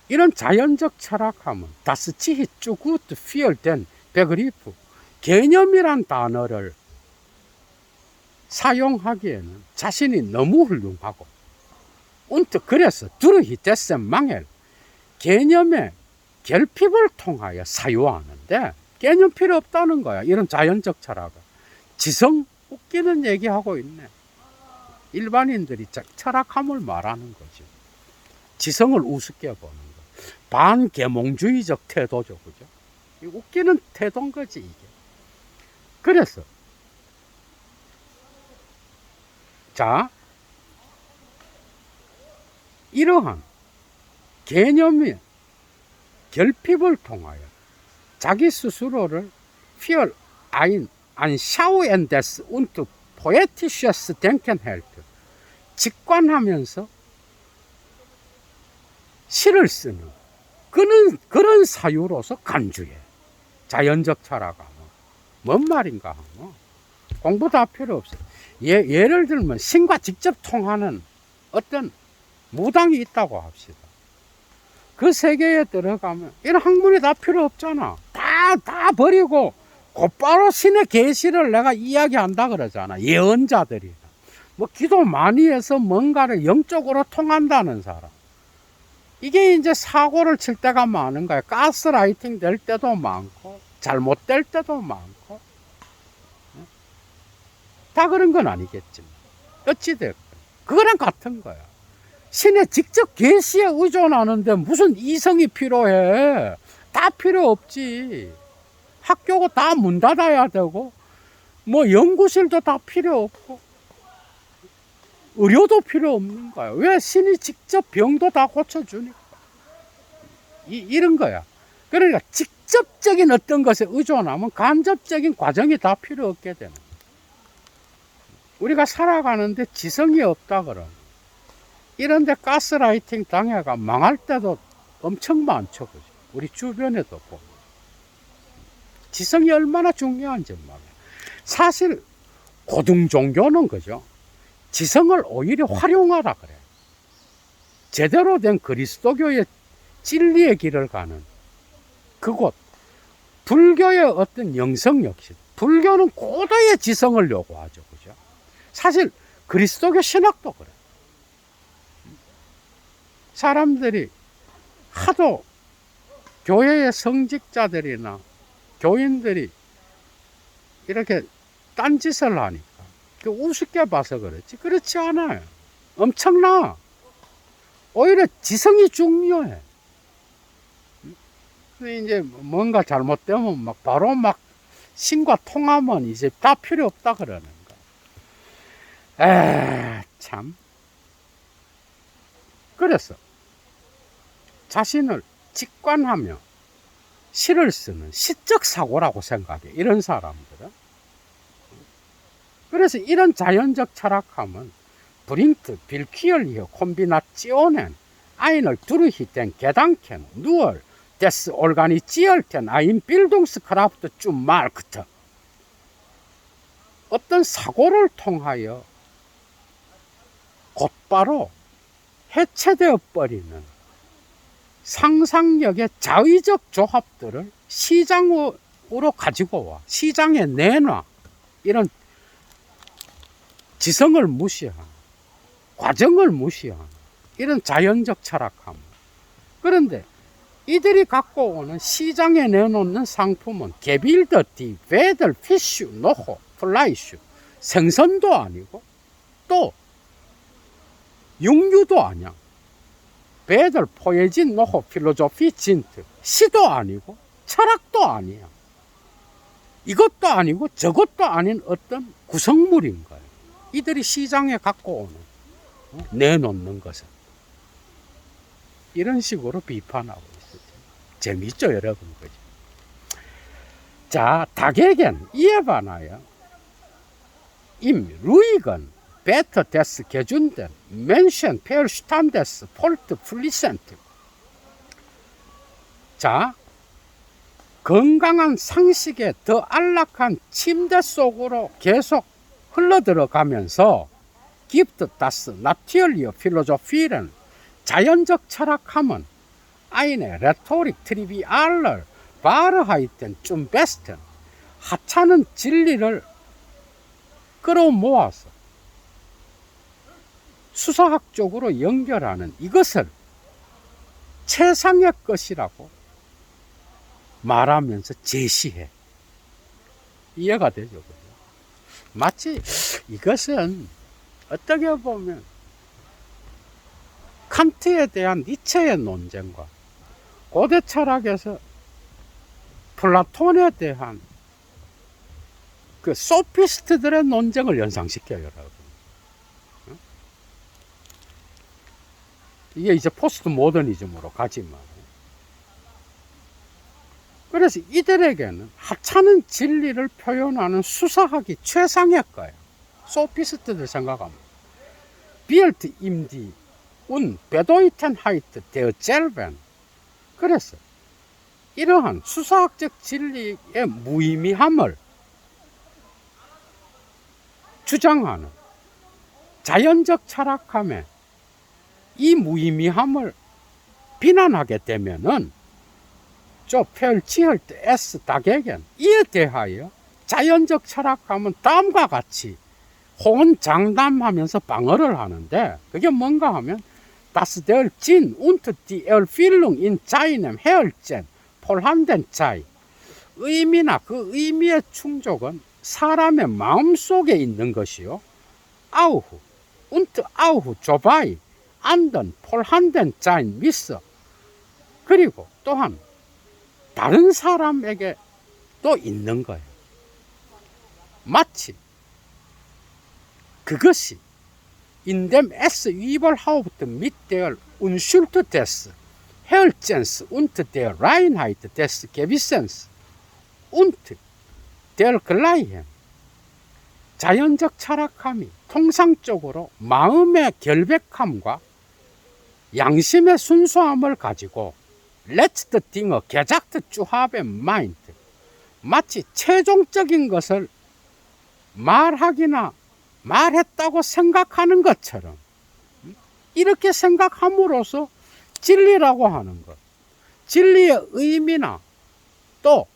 이런 자연적 철학함은 das Zicht zu gut für den Begriff, 개념이란 단어를 사용하기에는 자신이 너무 훌륭하고 und 그래서 durch dessen Mangel, 개념의 결핍을 통하여 사유하는데 개념 필요 없다는 거야. 이런 자연적 철학은. 지성 웃기는 얘기하고 있네. 일반인들이 철학함을 말하는 거죠. 지성을 우습게 보는 거. 반계몽주의적 태도죠, 그죠? 웃기는 태도인 거지, 이게. 그래서 자, 이러한 개념의 결핍을 통하여 자기 스스로를 für ein anschauendes und poetisches Denken hält. 직관하면서 시를 쓰는 그런 사유로서 간주해. 자연적 철학하면 뭔 말인가 하면 공부 다 필요 없어요. 예를 들면 신과 직접 통하는 어떤 무당이 있다고 합시다. 그 세계에 들어가면 이런 학문이 다 필요 없잖아. 다 버리고 곧바로 신의 계시를 내가 이야기한다 그러잖아. 예언자들이. 뭐 기도 많이 해서 뭔가를 영적으로 통한다는 사람. 이게 이제 사고를 칠 때가 많은 거야. 가스라이팅 될 때도 많고 잘못될 때도 많고. 다 그런 건 아니겠지만 어찌됐건 그거랑 같은 거야. 신의 직접 계시에 의존하는데 무슨 이성이 필요해? 다 필요 없지. 학교고 다 문 닫아야 되고 뭐 연구실도 다 필요 없고 의료도 필요 없는 거야. 왜? 신이 직접 병도 다 고쳐주니까. 이런 거야. 그러니까 직접적인 어떤 것에 의존하면 간접적인 과정이 다 필요 없게 되는 거야. 우리가 살아가는데 지성이 없다 그러면 이런데 가스라이팅 당해가 망할 때도 엄청 많죠. 그죠? 우리 주변에도 보면. 지성이 얼마나 중요한지 말이야. 사실 고등 종교는 그죠? 지성을 오히려 활용하라 그래. 제대로 된 그리스도교의 진리의 길을 가는 그곳. 불교의 어떤 영성 역시. 불교는 고도의 지성을 요구하죠. 그죠? 사실 그리스도교 신학도 그래. 사람들이 하도 교회의 성직자들이나 교인들이 이렇게 딴짓을 하니까 우습게 봐서 그렇지. 그렇지 않아요. 엄청나. 오히려 지성이 중요해. 근데 이제 뭔가 잘못되면 바로 신과 통하면 이제 다 필요 없다 그러는 거야. 참. 그래서 자신을 직관하며 시를 쓰는 시적 사고라고 생각해. 이런 사람들은. 그래서 이런 자연적 철학함은 bringt willkürliche Kombinationen einer durch den Gedanken nur des organisierten Einbildungskraft zum Markt. 어떤 사고를 통하여 곧바로 해체되어 버리는 상상력의 자의적 조합들을 시장으로 가지고 와. 시장에 내놔. 이런 지성을 무시하는, 과정을 무시하는 이런 자연적 철학함. 그런데 이들이 갖고 오는 시장에 내놓는 상품은 개빌더, 디, 베들, 피쉬, 노호, 플라이슈, 생선도 아니고 또 육류도 아니야. 베들, 포에진, 노호, 필로조피, 진트, 시도 아니고 철학도 아니야. 이것도 아니고 저것도 아닌 어떤 구성물인 거예요. 이들이 시장에 갖고 오는, 내놓는 것은. 이런 식으로 비판하고 있어요. 재밌죠, 여러분? 그죠? 자, 닭에겐 이에 반하여 임 루이건 베터 데스 개준된 멘션 페얼슈탄데스 폴트 플리센트. 자, 건강한 상식의 더 안락한 침대 속으로 계속 흘러들어가면서 기프트 다스 나티얼리어 필로조피는 자연적 철학함은 아인의 레토릭 트리비알럴 바르하이텐 좀 베스트 하찮은 진리를 끌어모아서 수사학적으로 연결하는 이것을 최상의 것이라고 말하면서 제시해. 이해가 되죠? 그죠? 마치 이것은 어떻게 보면 칸트에 대한 니체의 논쟁과 고대 철학에서 플라톤에 대한 그 소피스트들의 논쟁을 연상시켜요, 여러분. 이게 이제 포스트 모더니즘으로 가지만. 그래서 이들에게는 하찮은 진리를 표현하는 수사학이 최상의 거예요. 소피스트들 생각하면. 비엘트 임디 운 베도이텐 하이트 데어 젤벤. 그래서 이러한 수사학적 진리의 무의미함을 주장하는 자연적 철학함에 이 무의미함을 비난하게 되면은 저 펠치헐트 S 닭에겐 이에 대하여 자연적 철학함은 다음과 같이 호언장담하면서 방어를 하는데 그게 뭔가 하면 Das der Sinn und die Erfüllung in seinem Herzen vorhanden sei. 의미나 그 의미의 충족은 사람의 마음속에 있는 것이요. Auch und auch dabei anderen vorhanden sein müsse. 그리고 또한 다른 사람에게 또 있는 거예요. 마치 그것이 in dem es überhaupt mit der Unschuld des Herzens und der Reinheit des Gewissens und dergleichen 자연적 철학함이 통상적으로 마음의 결백함과 양심의 순수함을 가지고 Let's Dinge gesagt zu haben meint 마치 최종적인 것을 말하기나 말했다고 생각하는 것처럼 이렇게 생각함으로써 진리라고 하는 것, 진리의 의미나 또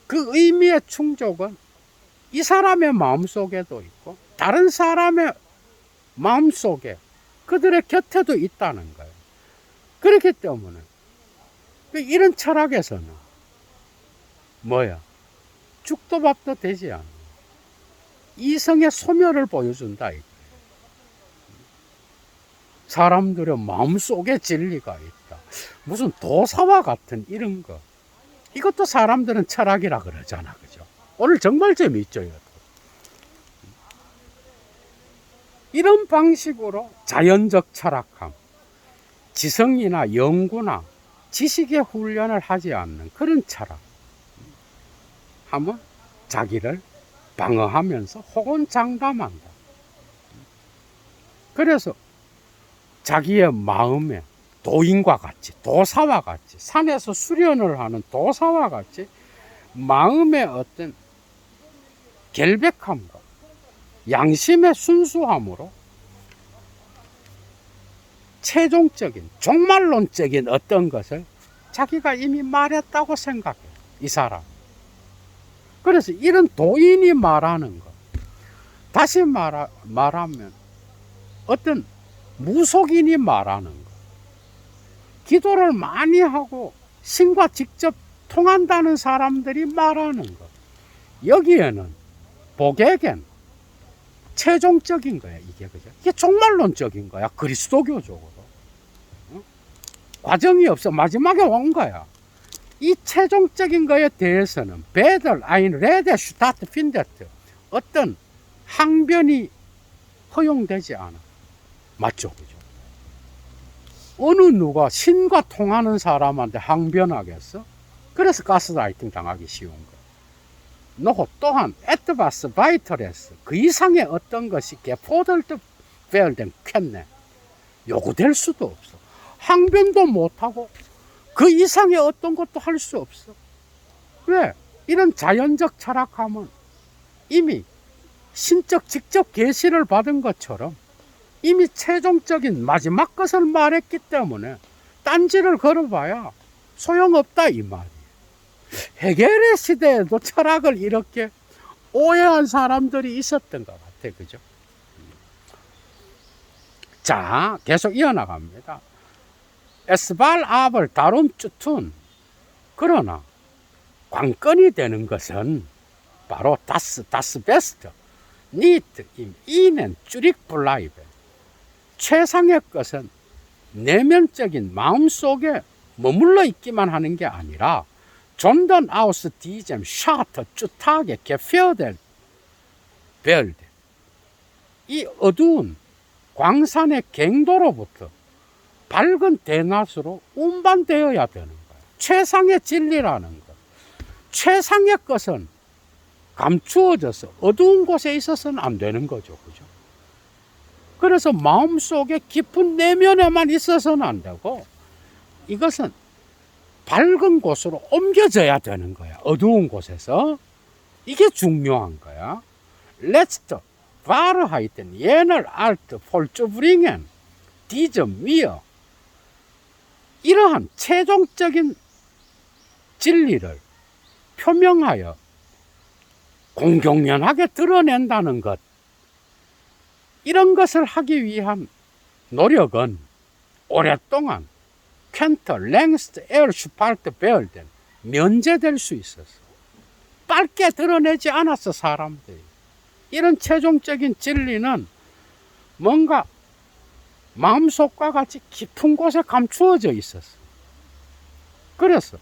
그 의미의 충족은 이 사람의 마음속에도 있고 다른 사람의 마음속에 그들의 곁에도 있다는 거예요. 그렇기 때문에 이런 철학에서는 뭐야? 죽도 밥도 되지 않아. 이성의 소멸을 보여준다. 사람들의 마음속에 진리가 있다. 무슨 도사와 같은 이런 거. 이것도 사람들은 철학이라 그러잖아. 그죠? 오늘 정말 재미있죠. 이것도. 이런 방식으로 자연적 철학함, 지성이나 연구나 지식의 훈련을 하지 않는 그런 철학. 하면 자기를 방어하면서 호언장담한다. 그래서 자기의 마음에 도인과 같이, 도사와 같이, 산에서 수련을 하는 도사와 같이 마음의 어떤 결백함과 양심의 순수함으로 최종적인, 종말론적인 어떤 것을 자기가 이미 말했다고 생각해요. 이 사람. 그래서 이런 도인이 말하는 것, 다시 말하면 어떤 무속인이 말하는 거, 기도를 많이 하고 신과 직접 통한다는 사람들이 말하는 것, 여기에는 복에겐 최종적인 거야. 이게 그죠? 이게 종말론적인 거야. 그리스도교적으로 과정이 없어. 마지막에 온 거야. 이 최종적인 거에 대해서는 베들 아인 레데 슈타트 핀데트, 어떤 항변이 허용되지 않아. 맞죠? 그죠? 어느 누가 신과 통하는 사람한테 항변하겠어? 그래서 가스라이팅 당하기 쉬운 거야. 노호 또한 에트바스 바이터레스, 그 이상의 어떤 것이 개포들도 베일된 쾌네, 요구될 수도 없어. 항변도 못하고 그 이상의 어떤 것도 할 수 없어. 왜? 이런 자연적 철학함은 이미 신적 직접 계시를 받은 것처럼 이미 최종적인 마지막 것을 말했기 때문에 딴지를 걸어봐야 소용없다 이 말이에요. 헤겔의 시대에도 철학을 이렇게 오해한 사람들이 있었던 것 같아요. 그죠? 자, 계속 이어나갑니다. 에스발 압을 다룸 쭈툰, 그러나 관건이 되는 것은 바로 다스 베스트 니트 임 이넨 쭈릭 블라이베, 최상의 것은 내면적인 마음속에 머물러 있기만 하는 게 아니라 존던 아우스 디잼 샤터 쭈타게 게페어델 벨데, 이 어두운 광산의 갱도로부터 밝은 대낮으로 운반되어야 되는 거예요. 최상의 진리라는 것, 최상의 것은 감추어져서 어두운 곳에 있어서는 안 되는 거죠. 그죠? 그래서 마음속에 깊은 내면에만 있어서는 안 되고 이것은 밝은 곳으로 옮겨져야 되는 거야. 어두운 곳에서. 이게 중요한 거야. 레츠터 바르하이텐 예널 알트 폴쭈브링엔 디점 위어, 이러한 최종적인 진리를 표명하여 공공연하게 드러낸다는 것, 이런 것을 하기 위한 노력은 오랫동안 켄터 랭스트 에어 슈팔트 베얼된 면제될 수 있었어. 밝게 드러내지 않았어 사람들이. 이런 최종적인 진리는 뭔가 마음속과 같이 깊은 곳에 감추어져 있었어. 그래서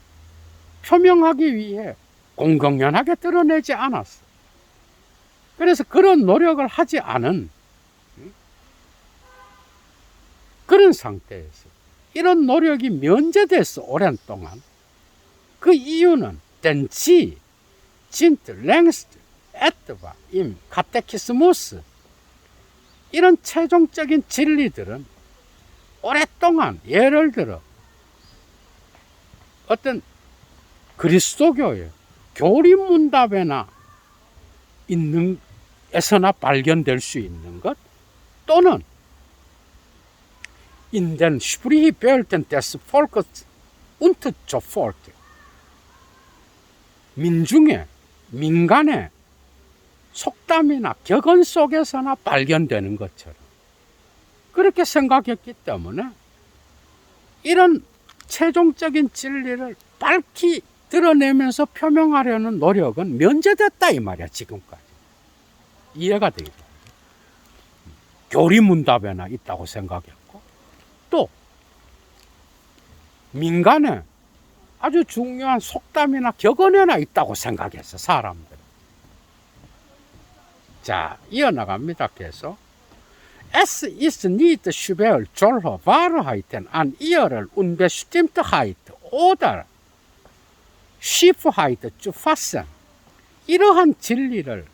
표명하기 위해 공공연하게 드러내지 않았어. 그래서 그런 노력을 하지 않은 그런 상태에서 이런 노력이 면제됐어. 오랜 동안. 그 이유는 덴치 진트 랭스트 에트바 임 카테키스무스, 이런 최종적인 진리들은 오랫동안, 예를 들어 어떤 그리스도교의 교리문답에나 있는 에서나 발견될 수 있는 것, 또는 in den Sprüchbildern des Volkes und zur Volk, 민중의, 민간의 속담이나 격언 속에서나 발견되는 것처럼 그렇게 생각했기 때문에 이런 최종적인 진리를 밝히 드러내면서 표명하려는 노력은 면제됐다 이 말이야. 지금까지 이해가 되겠다. 교리문답에나 있다고 생각했고, 또 민간에 아주 중요한 속담이나 격언에나 있다고 생각했어 사람들. 자, 이어나갑니다. 계속. Es ist nicht schwer, solche Wahrheiten an ihrer Unbestimmtheit oder Schiefheit zu fassen. 이러한 진리를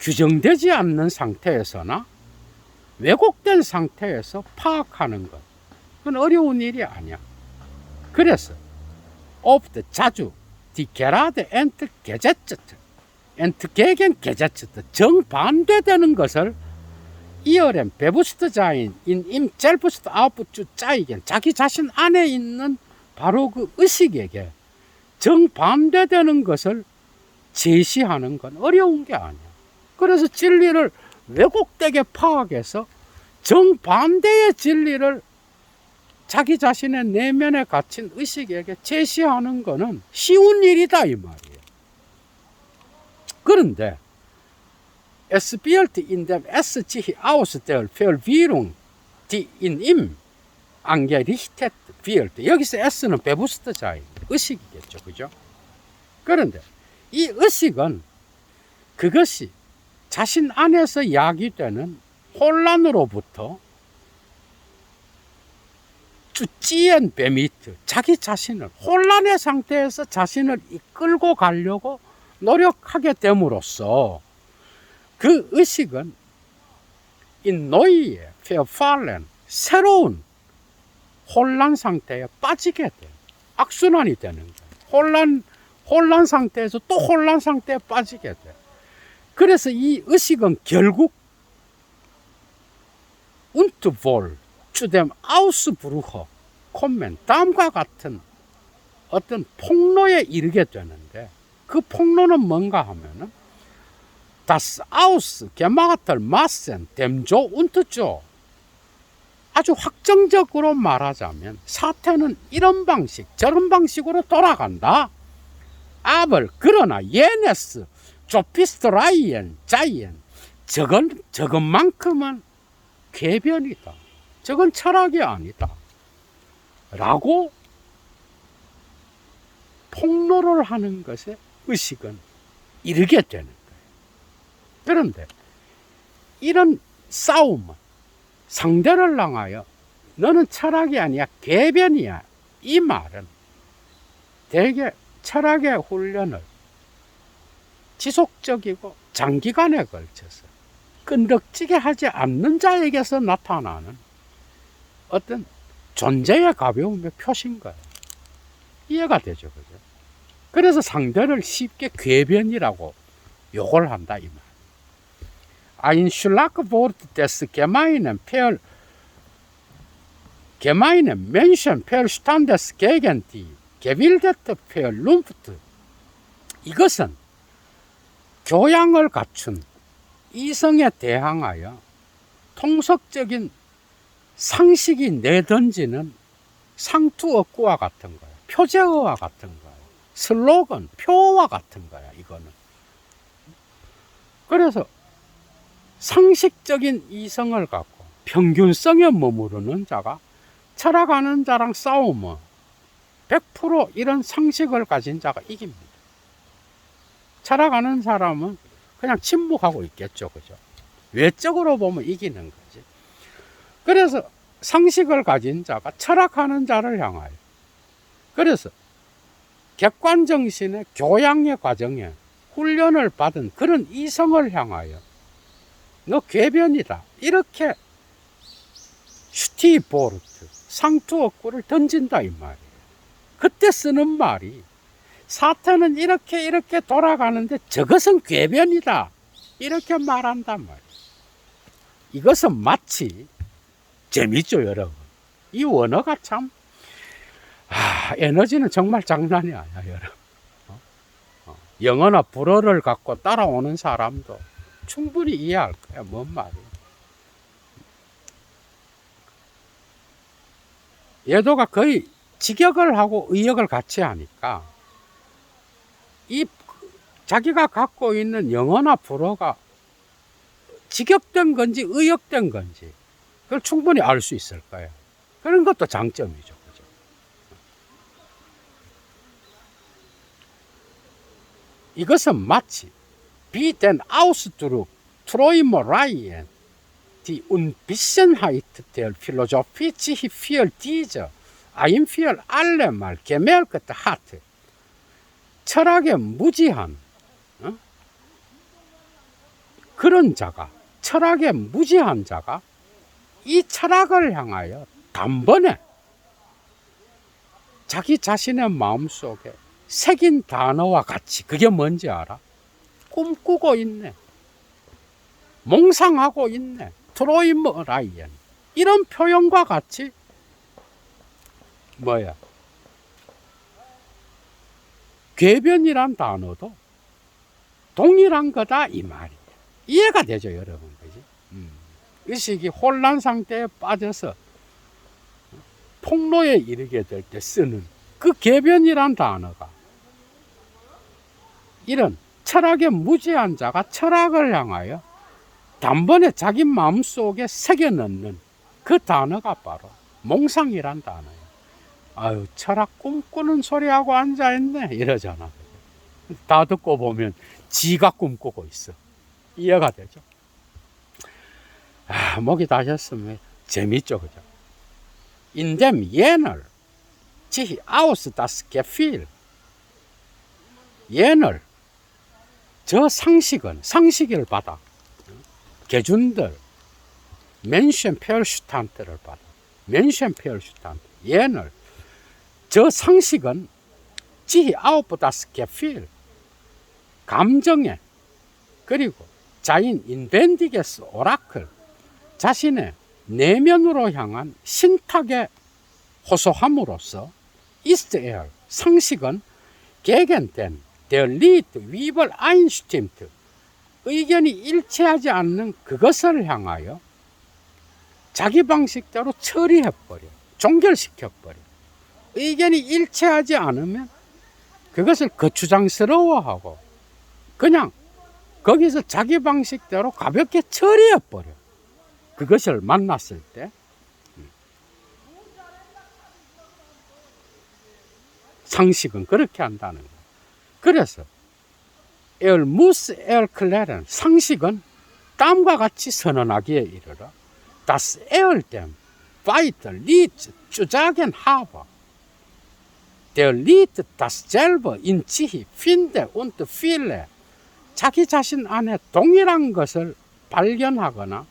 규정되지 않는 상태에서나 왜곡된 상태에서 파악하는 것, 그건 어려운 일이 아니야. 그래서 oft 자주 die gerade entgegengesetzte 정반대되는 것을 이어렘 베부스트자인 인임 젤부스트 아웃부츠 짜이겐, 자기 자신 안에 있는 바로 그 의식에게 정반대되는 것을 제시하는 건 어려운 게 아니야. 그래서 진리를 왜곡되게 파악해서 정반대의 진리를 자기 자신의 내면에 갇힌 의식에게 제시하는 것은 쉬운 일이다 이 말이에요. 그런데 Es wird in dem es sich aus der Verwirrung, die in ihm angerichtet wird. 여기서 S는 베부스트자인 의식이겠죠, 그죠? 그런데 이 의식은 그것이 자신 안에서 야기되는 혼란으로부터 쭈찌엔 베미트, 자기 자신을 혼란의 상태에서 자신을 이끌고 가려고 노력하게 됨으로써 그 의식은 인노이에 페어팔렌 새로운 혼란 상태에 빠지게 돼. 악순환이 되는 거예요. 혼란 상태에서 또 혼란 상태에 빠지게 돼. 그래서 이 의식은 결국 und wohl zu dem Ausbruch kommen, 다음과 같은 어떤 폭로에 이르게 되는데 그 폭로는 뭔가 하면은 Das ausgemachte Massen dem Jo und Jo. 아주 확정적으로 말하자면 사태는 이런 방식 저런 방식으로 돌아간다. Aber 그러나 jenes Sophistreien Jaien, 저것만큼은 궤변이다. 저건 철학이 아니다. 라고 폭로를 하는 것에 의식은 이르게 되는 거예요. 그런데 이런 싸움은 상대를 향하여 너는 철학이 아니야 궤변이야 이 말은 대개 철학의 훈련을 지속적이고 장기간에 걸쳐서 끈덕지게 하지 않는 자에게서 나타나는 어떤 존재의 가벼움의 표시인 거예요. 이해가 되죠, 그죠? 그래서 상대를 쉽게 궤변이라고 욕을 한다 이 말. Ein Schlagwort des gemeinen Menschenverstandes gegen die gewildete Vernunft. 이것은 교양을 갖춘 이성에 대항하여 통속적인 상식이 내던지는 상투어구와 같은 거야. 표제어와 같은 거야. 슬로건, 표어와 같은 거야, 이거는. 그래서 상식적인 이성을 갖고 평균성에 머무르는 자가 철학하는 자랑 싸우면 100% 이런 상식을 가진 자가 이깁니다. 철학하는 사람은 그냥 침묵하고 있겠죠, 그죠? 외적으로 보면 이기는 거지. 그래서 상식을 가진 자가 철학하는 자를 향하여, 그래서 객관정신의 교양의 과정에 훈련을 받은 그런 이성을 향하여 너 궤변이다 이렇게 슈티보르트 상투어구를 던진다 이 말이에요. 그때 쓰는 말이 사태는 이렇게 돌아가는데 저것은 궤변이다 이렇게 말한단 말이에요. 이것은 마치 재밌죠 여러분. 이 원어가 참 에너지는 정말 장난이 아니야 여러분. 영어나 불어를 갖고 따라오는 사람도 충분히 이해할 거야 뭔 말이야. 예도가 거의 직역을 하고 의역을 같이 하니까 이 자기가 갖고 있는 영어나 불어가 직역된 건지 의역된 건지 그걸 충분히 알 수 있을 거예요. 그런 것도 장점이죠. 그죠? 이것은 마치 wie den Ausdruck Träumereien, die Unwissenheit der Philosophie sich für diese ein für alle Mal gemerkt hat. 철학의 무지한 그런 자가, 철학의 무지한 자가 이 철학을 향하여 단번에 자기 자신의 마음속에 새긴 단어와 같이, 그게 뭔지 알아? 꿈꾸고 있네. 몽상하고 있네. 트로이머라이엔. 이런 표현과 같이 뭐야? 궤변이란 단어도 동일한 거다 이 말이야. 이해가 되죠, 여러분. 그지? 의식이 혼란 상태에 빠져서 폭로에 이르게 될 때 쓰는 그 개변이란 단어가 이런 철학의 무지한 자가 철학을 향하여 단번에 자기 마음속에 새겨 넣는 그 단어가 바로 몽상이란 단어예요. 아유, 철학 꿈꾸는 소리하고 앉아있네 이러잖아. 다 듣고 보면 지가 꿈꾸고 있어. 이해가 되죠? 아, 목이 다셨으면 재밌죠, 그죠? In dem jener sich aus das Gefühl, jener 저 상식을 받아 개준들 Menschenverstand를 받아 Menschenverstand jener 저 상식은 sich auf das Gefühl 감정에 그리고 자인 인벤디게스 오라클 자신의 내면으로 향한 신탁에 호소함으로써 ist 상식은 gegen된 der Lied 위벌 아인슈틴트 의견이 일치하지 않는 그것을 향하여 자기 방식대로 처리해버려 종결시켜버려 의견이 일치하지 않으면 그것을 거추장스러워하고 그냥 거기서 자기 방식대로 가볍게 처리해버려. 그것을 만났을 때 상식은 그렇게 한다는 거예요. 그래서 El muss erklären 상식은 다음과 같이 선언하기에 이르러 Das dem weiter Lied 주자겐 하버 Der Lied dasselbe in sich finde und fühle 자기 자신 안에 동일한 것을 발견하거나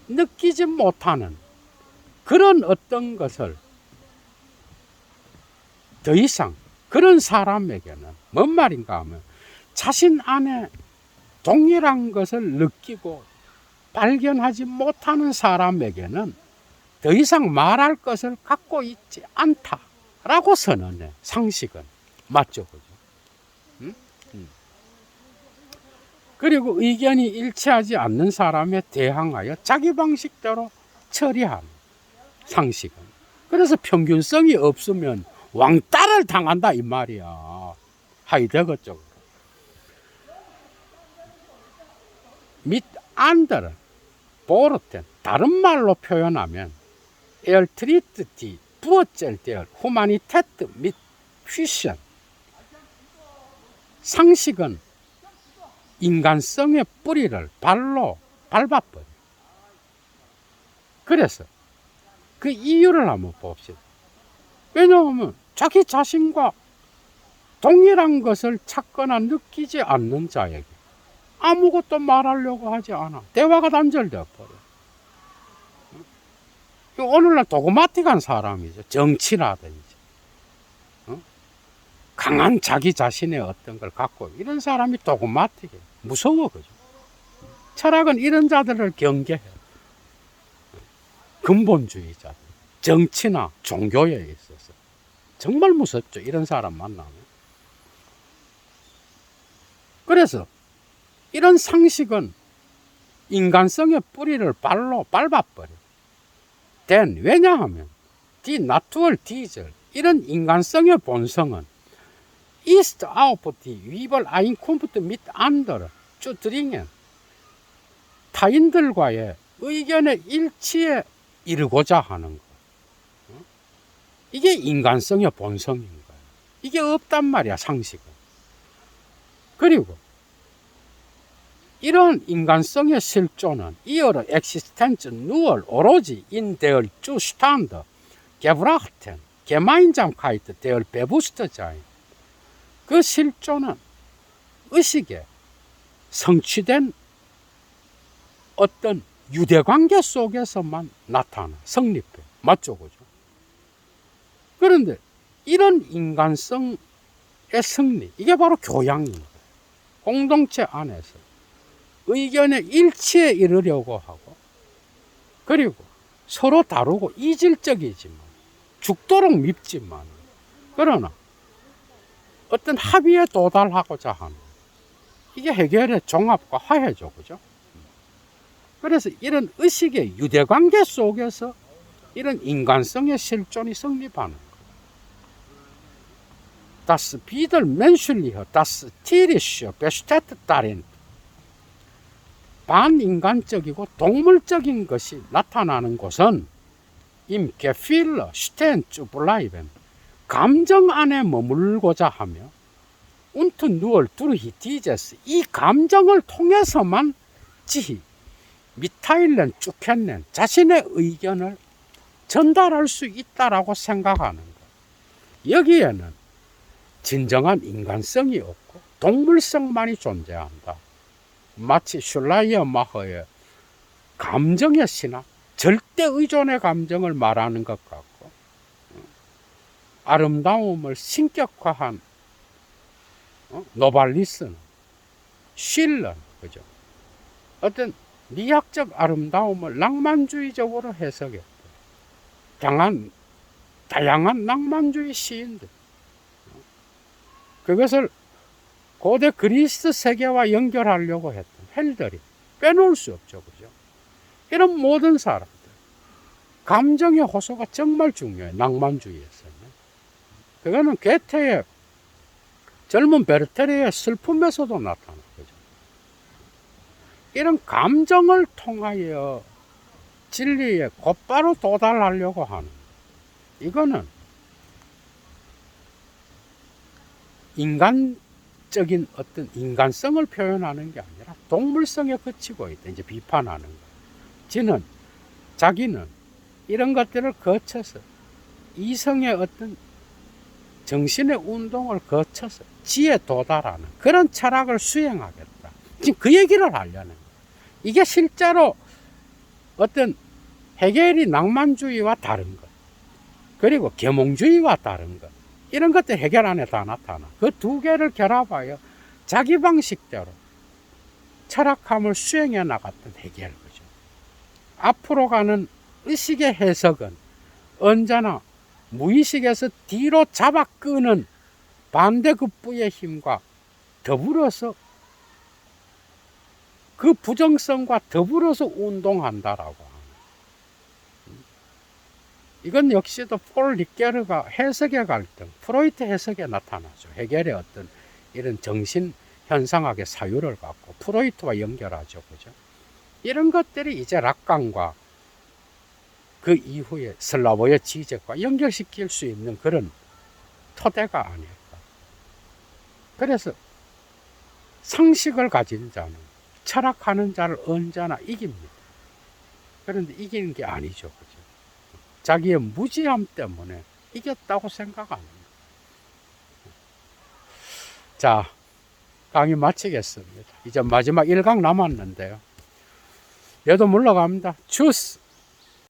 느끼지 못하는 그런 어떤 것을 더 이상 그런 사람에게는 뭔 말인가 하면 자신 안에 동일한 것을 느끼고 발견하지 못하는 사람에게는 더 이상 말할 것을 갖고 있지 않다라고 선언해. 상식은 맞죠, 그죠? 그리고 의견이 일치하지 않는 사람에 대항하여 자기 방식대로 처리하는 상식은. 그래서 평균성이 없으면 왕따를 당한다 이 말이야. 하이데거 쪽으로. mit anderen Worten 다른 말로 표현하면 er tritt die Wurzel der Humanität mit Füßen 상식은 인간성의 뿌리를 발로 밟아버려. 그래서 그 이유를 한번 봅시다. 왜냐하면 자기 자신과 동일한 것을 찾거나 느끼지 않는 자에게 아무것도 말하려고 하지 않아. 대화가 단절되어 버려. 오늘날 도그마틱한 사람이죠. 정치라든지 강한 자기 자신의 어떤 걸 갖고 이런 사람이 도그마틱해. 무서워, 그죠? 철학은 이런 자들을 경계해. 근본주의자들, 정치나 종교에 있어서 정말 무섭죠. 이런 사람 만나면. 그래서 이런 상식은 인간성의 뿌리를 발로 밟아버려. 왜냐하면 die Natur dieser 이런 인간성의 본성은 ist auf die Übereinkunft mit anderen zu dringen 타인들과의 의견의 일치에 이르고자 하는 것. 이게 인간성의 본성인 거예요. 이게 없단 말이야, 상식은. 그리고 이런 인간성의 실존은 이어로 existenz nur 오로지 in der Zustand gebrachten Gemeinsamkeit der Bewusstsein 그 실존은 의식에 성취된 어떤 유대관계 속에서만 나타나 성립해. 맞죠, 그죠? 그런데 이런 인간성의 승리, 이게 바로 교양인 거예요. 공동체 안에서 의견의 일치에 이르려고 하고, 그리고 서로 다르고 이질적이지만, 죽도록 밉지만, 그러나 어떤 합의에 도달하고자 하는, 이게 해결의 종합과 화해죠, 그죠? 그래서 이런 의식의 유대관계 속에서 이런 인간성의 실존이 성립하는 거예요. Das Biedermenschliche, das Tierische besteht darin. 반인간적이고 동물적인 것이 나타나는 곳은 im Gefühl stehen zu bleiben. 감정 안에 머물고자 하며 und nur durch dieses, 이 감정을 통해서만 지히 미타일렌 쭉했는 자신의 의견을 전달할 수 있다라고 생각하는 것. 여기에는 진정한 인간성이 없고 동물성만이 존재한다. 마치 슐라이어마허의 감정의 신학, 절대 의존의 감정을 말하는 것 같고, 아름다움을 신격화한 노발리스는, 쉴러는, 그죠? 어떤 미학적 아름다움을 낭만주의적으로 해석했다. 다양한 낭만주의 시인들. 그것을 고대 그리스 세계와 연결하려고 했던 헬들이 빼놓을 수 없죠. 그죠? 이런 모든 사람들. 감정의 호소가 정말 중요해. 낭만주의에서는. 그거는 괴테의 젊은 베르테르의 슬픔에서도 나타나. 그죠? 이런 감정을 통하여 진리에 곧바로 도달하려고 하는. 이거는 인간적인 어떤 인간성을 표현하는 게 아니라 동물성에 그치고 있다. 이제 비판하는 거. 자기는 이런 것들을 거쳐서 이성의 어떤 정신의 운동을 거쳐서 지에 도달하는 그런 철학을 수행하겠다. 지금 그 얘기를 하려는 거예요. 이게 실제로 어떤 헤겔이 낭만주의와 다른 것, 그리고 계몽주의와 다른 것, 이런 것들 헤겔 안에 다 나타나. 그 두 개를 결합하여 자기 방식대로 철학함을 수행해 나갔던 헤겔. 그죠? 앞으로 가는 의식의 해석은 언제나 무의식에서 뒤로 잡아 끄는 반대급부의 힘과 더불어서 그 부정성과 더불어서 운동한다라고 합니다. 이건 역시도 폴 리케르가 해석의 갈등, 프로이트 해석에 나타나죠. 헤겔의 어떤 이런 정신 현상학의 사유를 갖고 프로이트와 연결하죠. 그죠? 이런 것들이 이제 락강과 그 이후에 슬라보의 지적과 연결시킬 수 있는 그런 토대가 아닐까. 그래서 상식을 가진 자는 철학하는 자를 언제나 이깁니다. 그런데 이기는 게 아니죠. 그죠? 자기의 무지함 때문에 이겼다고 생각합니다. 자, 강의 마치겠습니다. 이제 마지막 1강 남았는데요. 얘도 물러갑니다. 주스!